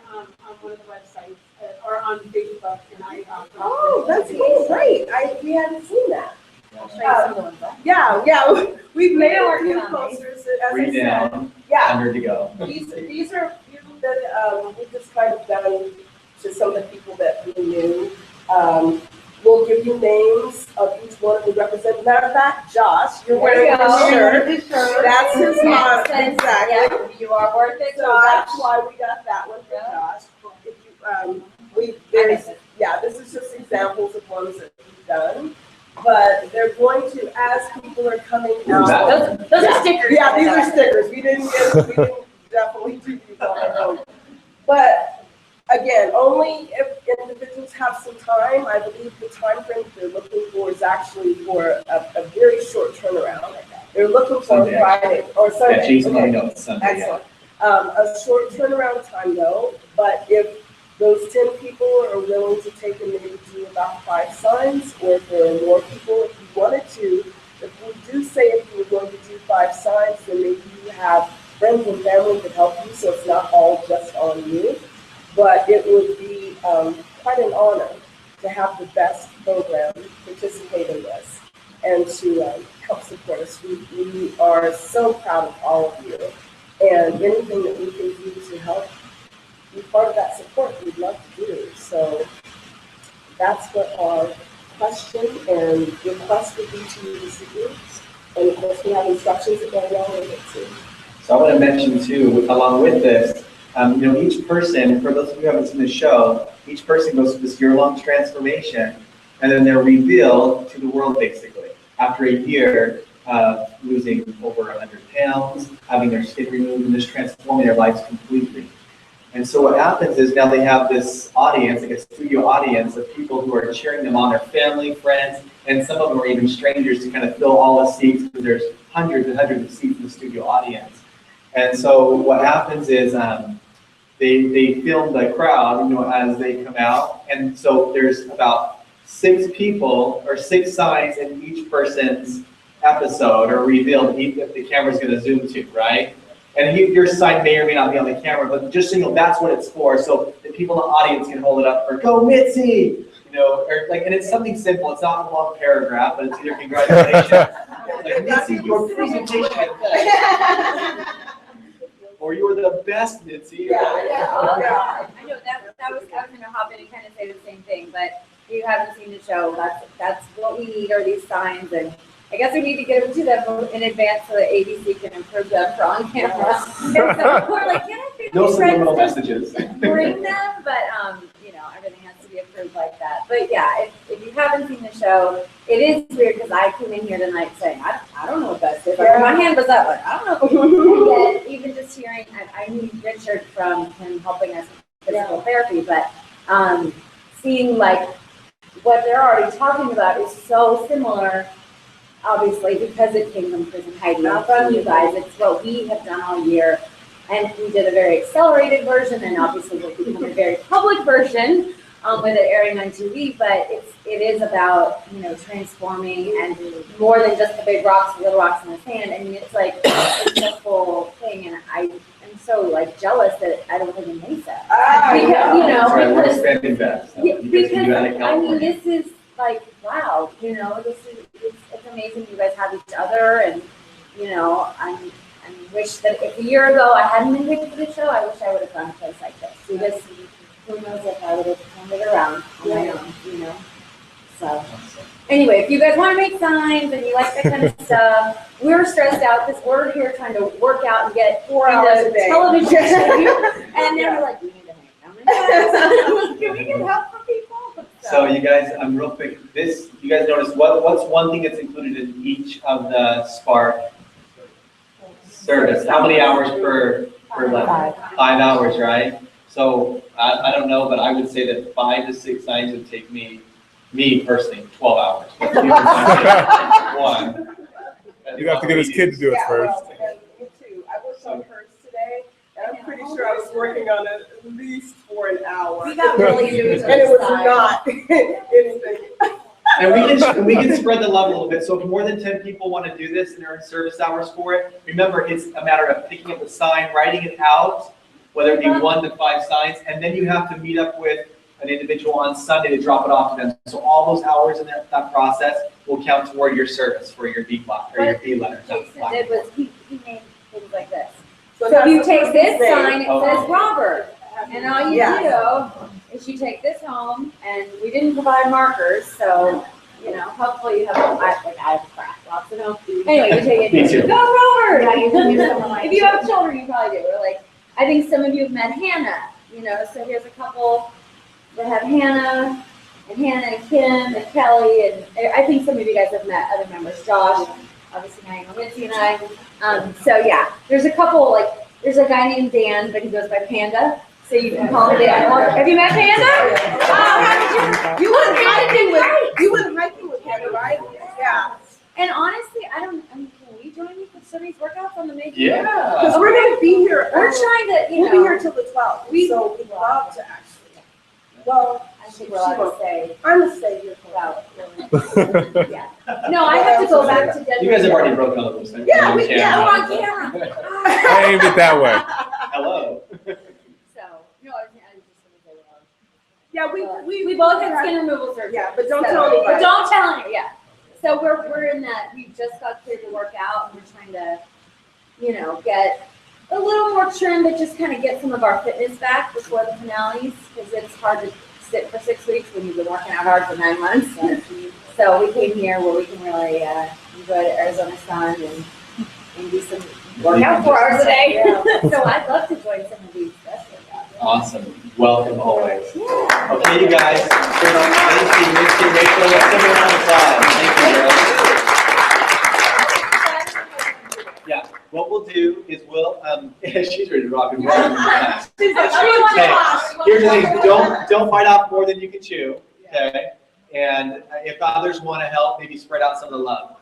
one of the websites or on Facebook, and I. Oh, that's cool, great. We hadn't seen that. I'll show you some of the ones. Yeah, we've made a working few on these. posters, as I Three said. down, Yeah, 100 to go. these are a few that we've just kind of done to some of the people that we knew. We'll give you names of each one of the representatives. Matter of fact, Josh, you're wearing this shirt. That's his motto. Exactly. Yeah, you are worth it, So Josh. that's why we got that one for Josh. If you, this is just examples of ones that we've done. But they're going to, as people are coming out. Those are stickers. Yeah, these are stickers. We didn't definitely do these on our own. But again, only if individuals have some time. I believe the time frame they're looking for is actually for a very short turnaround. They're looking for Sunday. Friday or Sunday. Yeah, Jason, Okay. I know it's Sunday. Excellent. A short turnaround time though, but if those 10 people are willing to take and maybe do about 5 signs, or if there are more people, if you wanted to, if we do say if you were going to do 5 signs, then maybe you have friends and family that help you, so it's not all just on you. But it would be quite an honor to have the best program participate in this and to help support us. We are so proud of all of you, and anything that we can do to help be part of that support, we'd love to do. So that's what our question and request would be to you this evening. And of course, we have instructions that go along with it too. So I want to mention too, along with this, each person, for those of you who haven't seen the show, each person goes through this year-long transformation, and then they're revealed to the world basically. After a year of losing over 100 pounds, having their skin removed, and just transforming their lives completely. And so what happens is now they have this audience, like a studio audience of people who are cheering them on, their family, friends, and some of them are even strangers to kind of fill all the seats, because there's hundreds and hundreds of seats in the studio audience. And so what happens is they film the crowd, as they come out. And so there's about 6 people or 6 signs in each person's episode or revealed if the camera's going to zoom to, right? And your sign may or may not be on the camera, but just so you know, that's what it's for. So the people in the audience can hold it up for "Go Mitzi," and it's something simple. It's not a long paragraph, but it's either congratulations, like Mitzi, your presentation, or you were the best, Mitzi. I know that was going to hop in and kind of say the same thing, but if you haven't seen the show, that's what we need are these signs, and I guess we need to get them to them in advance so that ABC can improve them for on camera. And so we're like, No subliminal messages. Bring them, but everything has to be approved like that. But yeah, if you haven't seen the show, it is weird because I came in here tonight saying I don't know what that is. Like, my hand was up, like I don't know. And then even just hearing, I knew Richard from him helping us with physical therapy, but seeing like what they're already talking about is so similar. Obviously, because it came from Chris and Heidi, not from you guys. It's what we have done all year. And we did a very accelerated version, and obviously we'll become a very public version with it airing on TV. But it is about, transforming and more than just the big rocks, the little rocks in the sand. I mean, it's like it's the whole thing. And I am so jealous that I don't live in Mesa. We're expanding that. So because this is wow, it's amazing you guys have each other, and I wish that if a year ago I hadn't been picked for the show, I wish I would have gone a place like this. Because who knows if I would have turned it around on my own, So anyway, if you guys want to make signs and you like that kind of stuff, we're stressed out because we're here trying to work out and get 4 hours a day television, and then we're like, we need to make them. Can we get help from people? So you guys, real quick, you guys notice what's one thing that's included in each of the Spark service? How many hours per level? 5 hours, right? So I don't know, but I would say that 5 to 6 signs would take me personally, 12 hours. One. You have to get his kid to do it first. And me too. I worked on hers today, and I'm pretty sure I was working on it at least for an hour. We got really into it. And it was not anything. And we can spread the love a little bit. So if more than 10 people want to do this and they're in service hours for it, remember it's a matter of picking up the sign, writing it out, whether it be 1 to 5 signs, and then you have to meet up with an individual on Sunday to drop it off to them. So all those hours in that process will count toward your service for your B class or your B letter. Jason did was he made things like this. So if you take this sign, it says Robert, and all you do is you take this home, and we didn't provide markers, so hopefully you have I have lots of them. Anyway, you take it. Go Robert! Yeah, you can use something like if you have children, you probably do. Or like I think some of you have met Hannah. So here's a couple that have Hannah and Kim and Kelly, and I think some of you guys have met other members, Josh, obviously Naima, Lindsay, and I. So yeah, there's a couple, there's a guy named Dan, but he goes by Panda, so you can call him Dan. Have you met Panda? How did you went hiking with Panda, right? Yeah. And honestly, can we join you for some of these workouts on the May? Yeah. Because we're going to be here. We're trying to, we'll be here till the 12th. So we'd love to actually. Well, I think we're allowed to stay. I'm going to stay here for about. Yeah. No, I have to go back to Denver. You guys have already broken all the rules. Yeah, we're on camera. I aimed it that way. Hello. So, no, I was just going to say yeah, we both had skin removal surgery. Yeah, but don't tell anybody. But don't tell anyone, yeah. So we're in that, we just got cleared to work out, and we're trying to, get a little more trim, but just kind of get some of our fitness back before the finales, because it's hard to sit for 6 weeks when you've been working out hard for 9 months. So we came here where we can really enjoy the Arizona sun and do some workout 4 hours a day. Yeah. So I'd love to join some of these best workouts. Awesome. Welcome always. Yeah. Okay, you guys. Thank you, Misty, Rachel. Let's give a round of applause. Thank you, girls. Yeah, what we'll do is she's ready to rock and roll. Here's the thing, don't bite off more than you can chew, okay? And if others want to help, maybe spread out some of the love.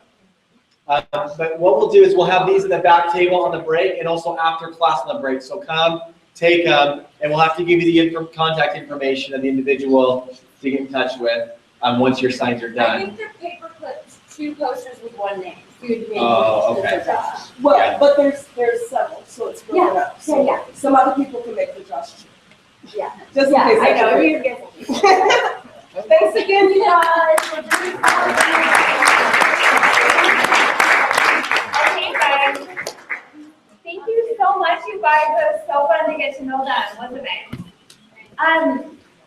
But what we'll do is we'll have these in the back table on the break and also after class on the break. So come, take them, and we'll have to give you the contact information of the individual to get in touch with once your signs are done. I think they're paper clips, 2 posters with 1 name. Oh, okay. Well, yeah. But there's several, so it's going up. So yeah. Some other people can make the Josh too. Yeah. Just in case. I know. You're getting. Thanks again, you guys. Okay, guys. Thank you so much, you guys. It was so fun to get to know them, wasn't it?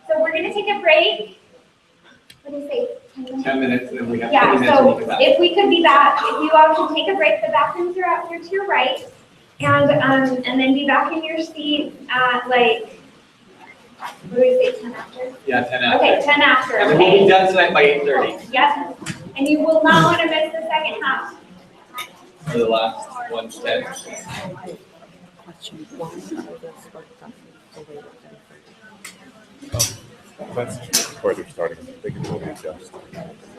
So we're gonna take a break. What do you say? 10 minutes, and then we have 20 minutes. Yeah, so if we could be back, if you all can take a break, the bathrooms are out here to your right, and then be back in your seat at what do we say, 10 after? Yeah, 10 after. Okay, 10 after. And we'll be done tonight by 8:30. Yep, and you will not want to miss the second half. For the last 1:10. That's where they're starting. They can totally adjust.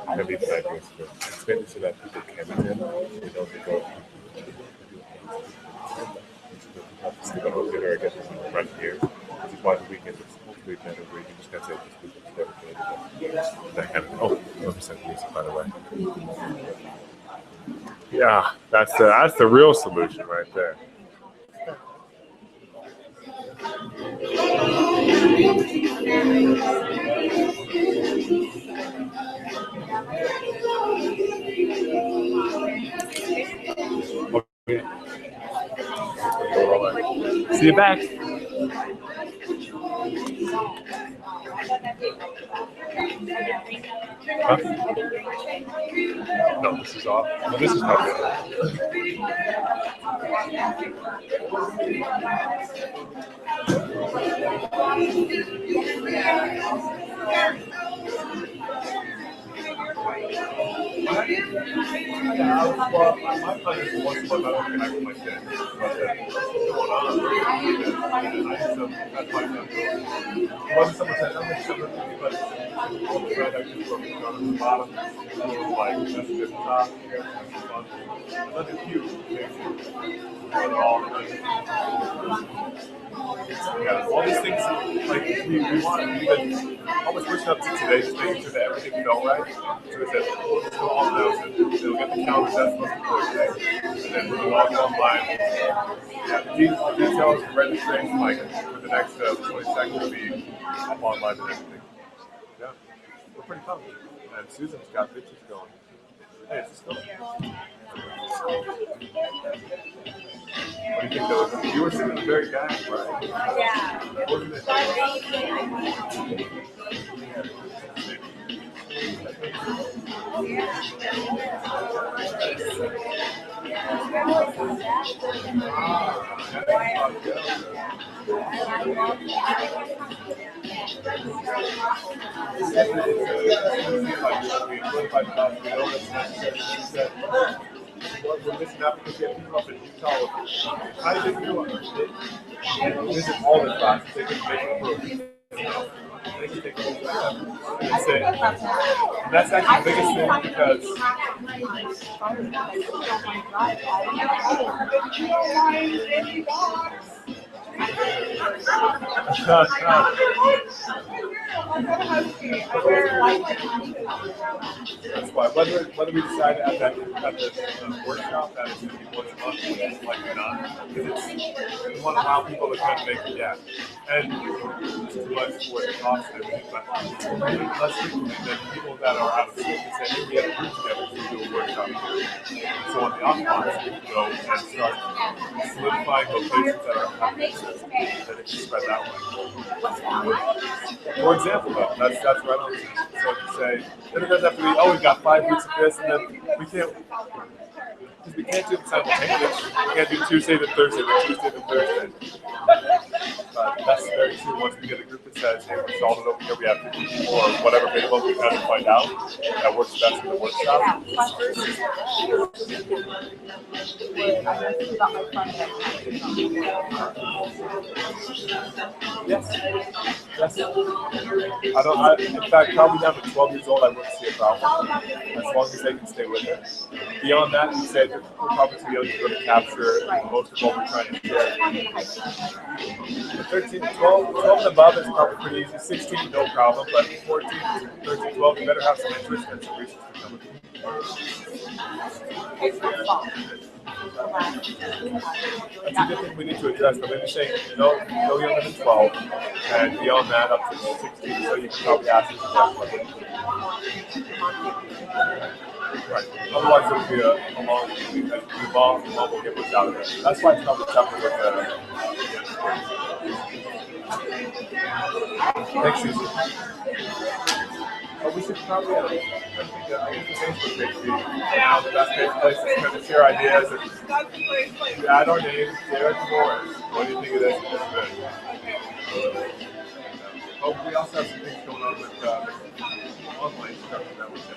And these ideas for explaining so that people can attend, they go. Stick on over there again right here. This is why the weekend is hopefully better where you can just say that kind of 100% music, by the way. Yeah, that's the real solution right there. Okay. See you back. Huh? No, this is off. No, this is not good. My plan is once a month I don't connect with my kids. But going on. That's my plan. It wasn't someone said, I'm going to shove it, but all the red I just broke it on the bottom. Like, that's a good top. That's a huge thing. Yeah, all these things, like, we want, even how much pushing up to today, just making sure that everything felt right. So they said, we'll just go all now, and they'll get have the calendar that's most important thing. And then we'll log online. Yeah, the details for registration, like for the next 22nd, will be up online and everything. Yeah, we're pretty pumped. And Susan's got pictures going. Hey, it's still. What do you think though? You were sitting in the very back, right? Yeah. Wasn't it? What we're missing out because we have people up in Utah. How did they feel? They visit all the classes. They can make it proof. They can take full time. And say, and that's actually the biggest thing because that's why whether we decide at the workshop that it's going to be once a month, which is likely not, because we want to allow people to kind of make it, yeah, and it's too much for the cost and everything, but less frequently than people that are out of school can say, hey, we have a group together to do a workshop. So on the off months, we can go and start solidifying locations that are happening, and then it can spread that way. For example, though, that's right on. So to say, then it doesn't have to be, oh, we've got 5 weeks of this, and then we can't, because we can't do it simultaneously. We can't do Tuesday to Thursday, then Tuesday to Thursday. But that's very true. Once we get a group that says, hey, we're solid over here, we have 50 people or whatever available, we kind of find out that works best in the workshop. Yes. In fact, probably down to 12 years old, I wouldn't see a problem, as long as they can stay with it. Beyond that, you say that we're probably too young to go to capture most of what we're trying to share. 12 and above is probably pretty easy. 16, no problem, but 14, 13, 12, you better have some interest and some research to come with it. That's a good thing we need to address, but maybe saying no younger than 12, and beyond that up to 16, so you can probably ask this question. Right. Otherwise, it would be a long thing that the mom will get what's out of it. That's why it's probably tougher with next season. But we should probably, I guess the Facebook page be now the best place to kind of share ideas and add our name, Derek Morris. What do you think of this? Oh, we also have some things going on with online stuff that we can.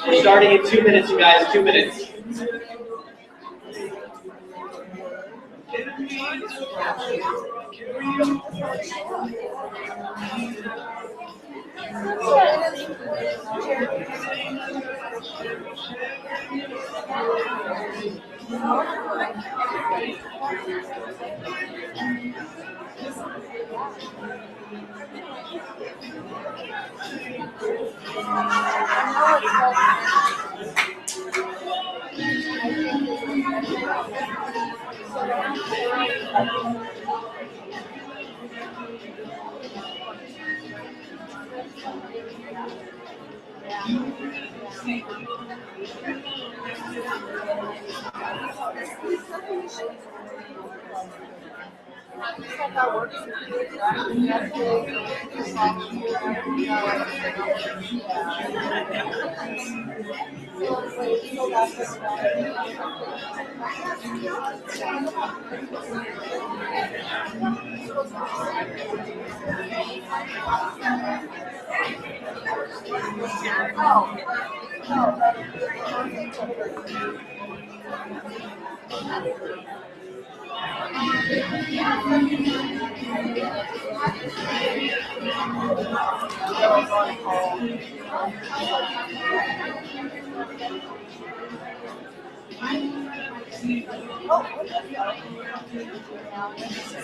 We're starting in 2 minutes, you guys. 2 minutes.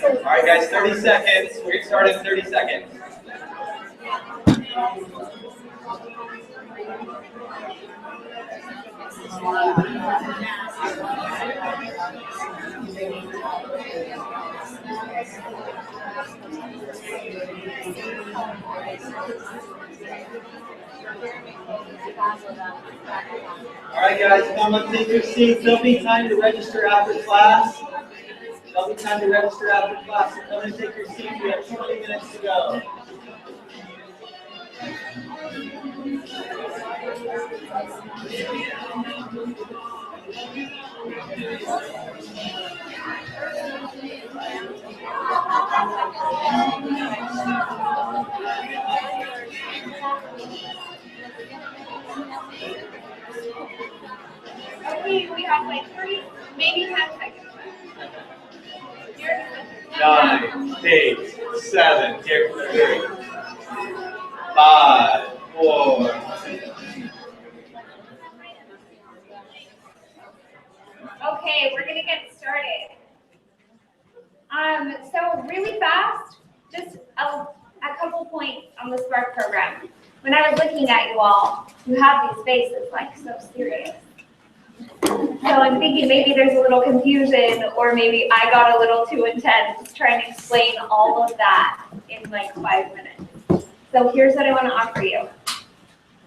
All right, guys, 30 seconds. We're going to start in 30 seconds. All right, guys, come on, take your seats. There'll be time to register after class. There'll be time to register after class. So come and take your seats. We have 20 minutes to go. Okay, we have like 30, maybe 10 seconds. 9, 8, 7, 6, 5, 4. Okay, we're gonna get started. So really fast, just a couple points on the Spark program. When I was looking at you all, you have these faces like so serious. So I'm thinking maybe there's a little confusion, or maybe I got a little too intense trying to explain all of that in like 5 minutes. So here's what I want to offer you.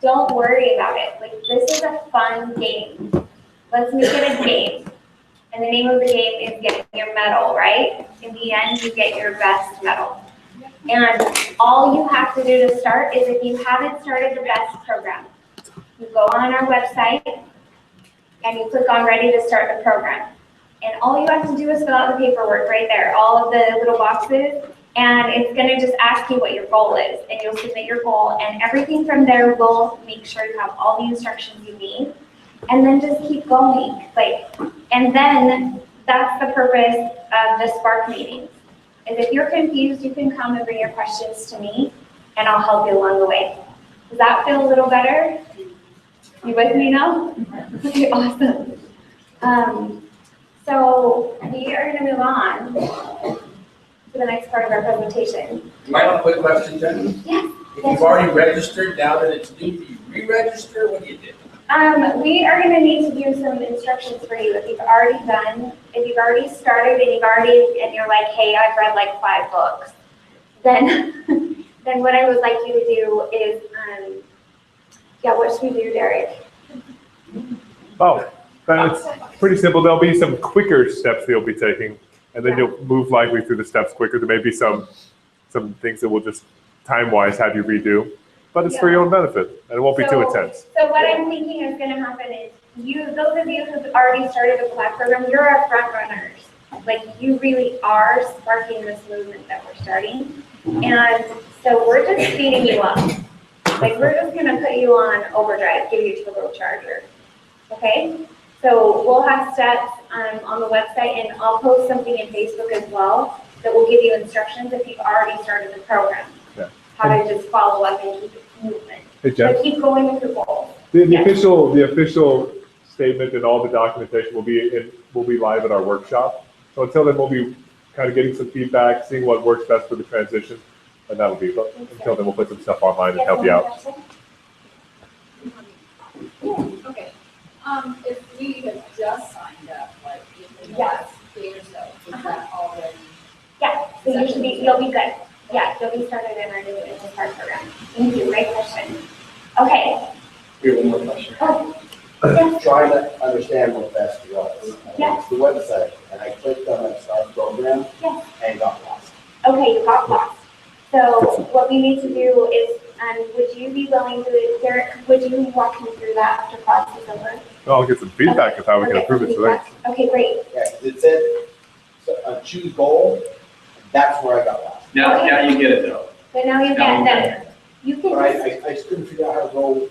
Don't worry about it. Like, this is a fun game. Let's make it a game. And the name of the game is getting your medal, right? In the end, you get your best medal. And all you have to do to start is, if you haven't started the BEST program, you go on our website and you click on Ready to Start the Program. And all you have to do is fill out the paperwork right there, all of the little boxes, and it's gonna just ask you what your goal is, and you'll submit your goal, and everything from there will make sure you have all the instructions you need, and then just keep going. And then that's the purpose of the Spark meetings. Is if you're confused, you can come and bring your questions to me, and I'll help you along the way. Does that feel a little better? You with me now? Okay, awesome. So we are going to move on to the next part of our presentation. You might have a quick question, Jen? Yes. If you've already registered, now that it's new, do you re-register? What do you do? We are going to need to do some instructions for you. If you've already started and you're like, hey, I've read like 5 books, then then what I would like you to do is, what should we do, Derek? Oh, it's pretty simple. There'll be some quicker steps that you'll be taking, and then you'll move likely through the steps quicker. There may be some things that will just time-wise have you redo, but it's for your own benefit, and it won't be too intense. So what I'm thinking is going to happen is, those of you who've already started the Black program, you're our front runners. Like, you really are sparking this movement that we're starting, and so we're just speeding you up. Like, we're just going to put you on overdrive, give you a little charger. Okay? So we'll have steps on the website, and I'll post something in Facebook as well that will give you instructions if you've already started the program. Yeah. How to just follow up and keep it movement. Hey, Jeff. So keep going with your goals. The official statement and all the documentation will be live at our workshop. So until then, we'll be kind of getting some feedback, seeing what works best for the transition, and that'll be. But until then, we'll put some stuff online and help you out. Okay. If we have just signed up, like in the last day or so, is that already? Yeah, so you'll be good. Yeah, you'll be started in our new Spark program. Thank you, great question. Okay. We have one more question. Oh, I'm trying to understand what BEST was. Yes. It's the website, and I clicked on that start program yes. and got lost. Okay, you got lost. So what we need to do is, would you be willing to, Derek, would you walk me through that after class is over? Well, I'll get some feedback of how we can improve it today. Okay, great. Yeah, 'cause it said choose goal. That's where I got lost. Now you get it though. But now you get that. You can But just, I just couldn't figure out how to go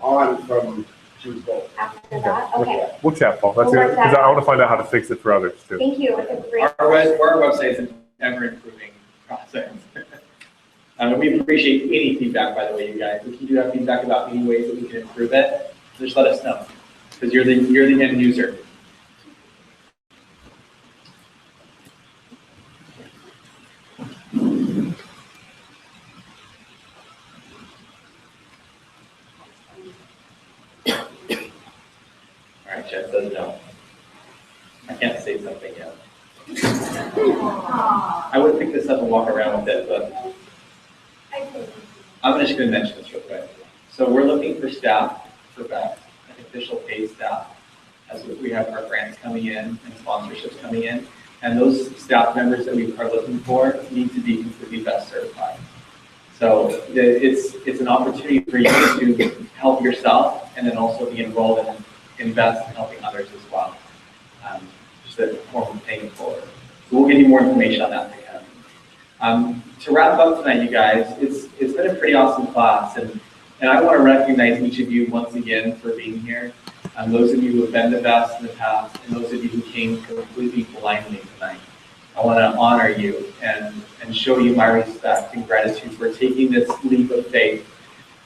on from choose goal. after that, okay. We'll chat, Paul. That's We'll it. work that Because I out. want to find out how to fix it for others too. Thank you, it's a great. Our website is an ever-improving process. We appreciate any feedback, by the way, you guys. If you do have feedback about any ways that we can improve it, just let us know, because you're the end user. I can't say something yet. I would pick this up and walk around with it, but I'm just going to mention this real quick. So we're looking for staff for vets, like official paid staff, as we have our grants coming in and sponsorships coming in. And those staff members that we are looking for need to be completely vet certified. So it's an opportunity for you to help yourself and then also be enrolled and invest in helping others as well. Just a form of paying it forward. So we'll give you more information on that to come. To wrap up tonight, you guys, it's been a pretty awesome class, and I want to recognize each of you once again for being here. Those of you who have been the best in the past, and those of you who came completely blindly tonight. I want to honor you and show you my respect and gratitude for taking this leap of faith.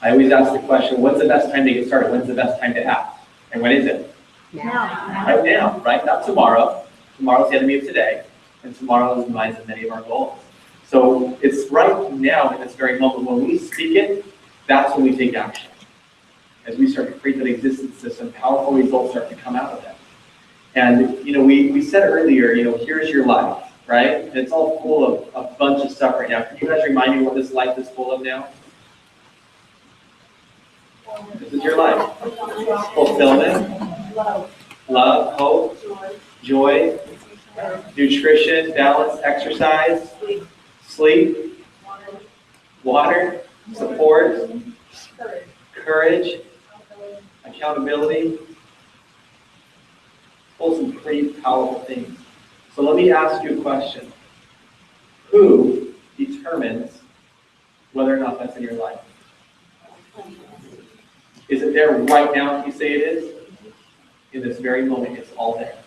I always ask the question, when's the best time to get started? When's the best time to act? And when is it? Now. Right now, right? Not tomorrow. Tomorrow's the enemy of today, and tomorrow is the demise of many of our goals. So it's right now in this very moment. When we speak it, that's when we take action. As we start to create that existence system, powerful results start to come out of that. And, we said earlier, here's your life, right? And it's all full of a bunch of stuff right now. Can you guys remind me what this life is full of now? This is your life. Fulfillment, love, hope, joy, nutrition, balance, exercise, sleep, water, support, courage, accountability. Full of some pretty powerful things. So let me ask you a question. Who determines whether or not that's in your life? Is it there right now if you say it is? In this very moment, it's all there.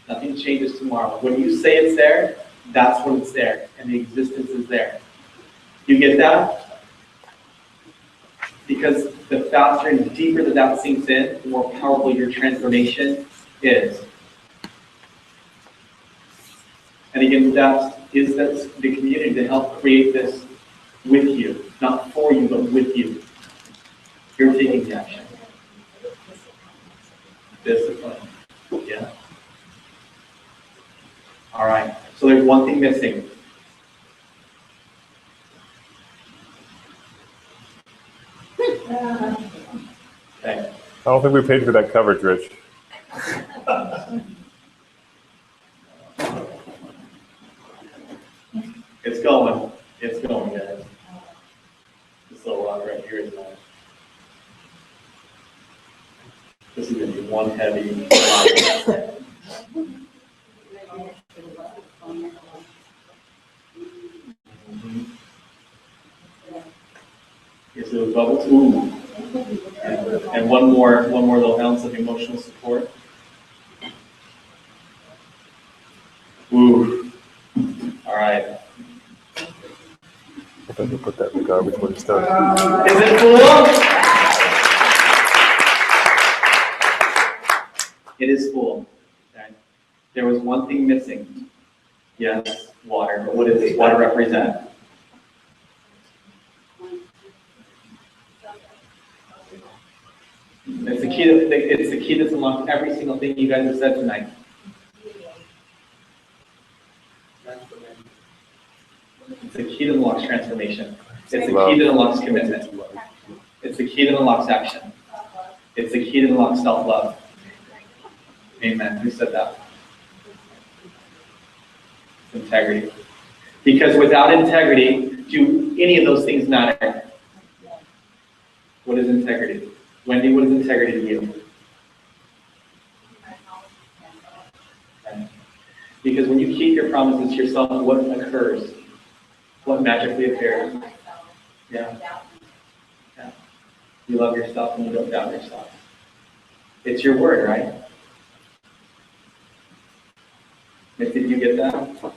Nothing changes tomorrow. When you say it's there, that's when it's there, and the existence is there. You get that? Because the faster and deeper that sinks in, the more powerful your transformation is. And again, that's the community to help create this with you. Not for you, but with you. You're taking the action. Discipline. Yeah. All right. So there's one thing missing. Okay. I don't think we paid for that coverage, Rich. It's going. It's going, guys. This little rock right here is nice. This is going to be one heavy rock. Yes, those bubbles. Ooh. And one more little ounce of emotional support. Ooh. All right. I think we'll put that in the garbage when it's done. Is it full? It is full. Okay. There was one thing missing. Yes, water. But what does water represent? It's the key that's unlocked every single thing you guys have said tonight. It's the key that unlocks transformation. It's the key that unlocks commitment. It's the key that unlocks action. It's the key that unlocks self-love. Amen. Who said that? It's integrity. Because without integrity, do any of those things matter? What is integrity? Wendy, what is integrity to you? Okay. Because when you keep your promises to yourself, what occurs? What magically appears? Yeah. Yeah. You love yourself and you don't doubt yourself. It's your word, right? Did you get that?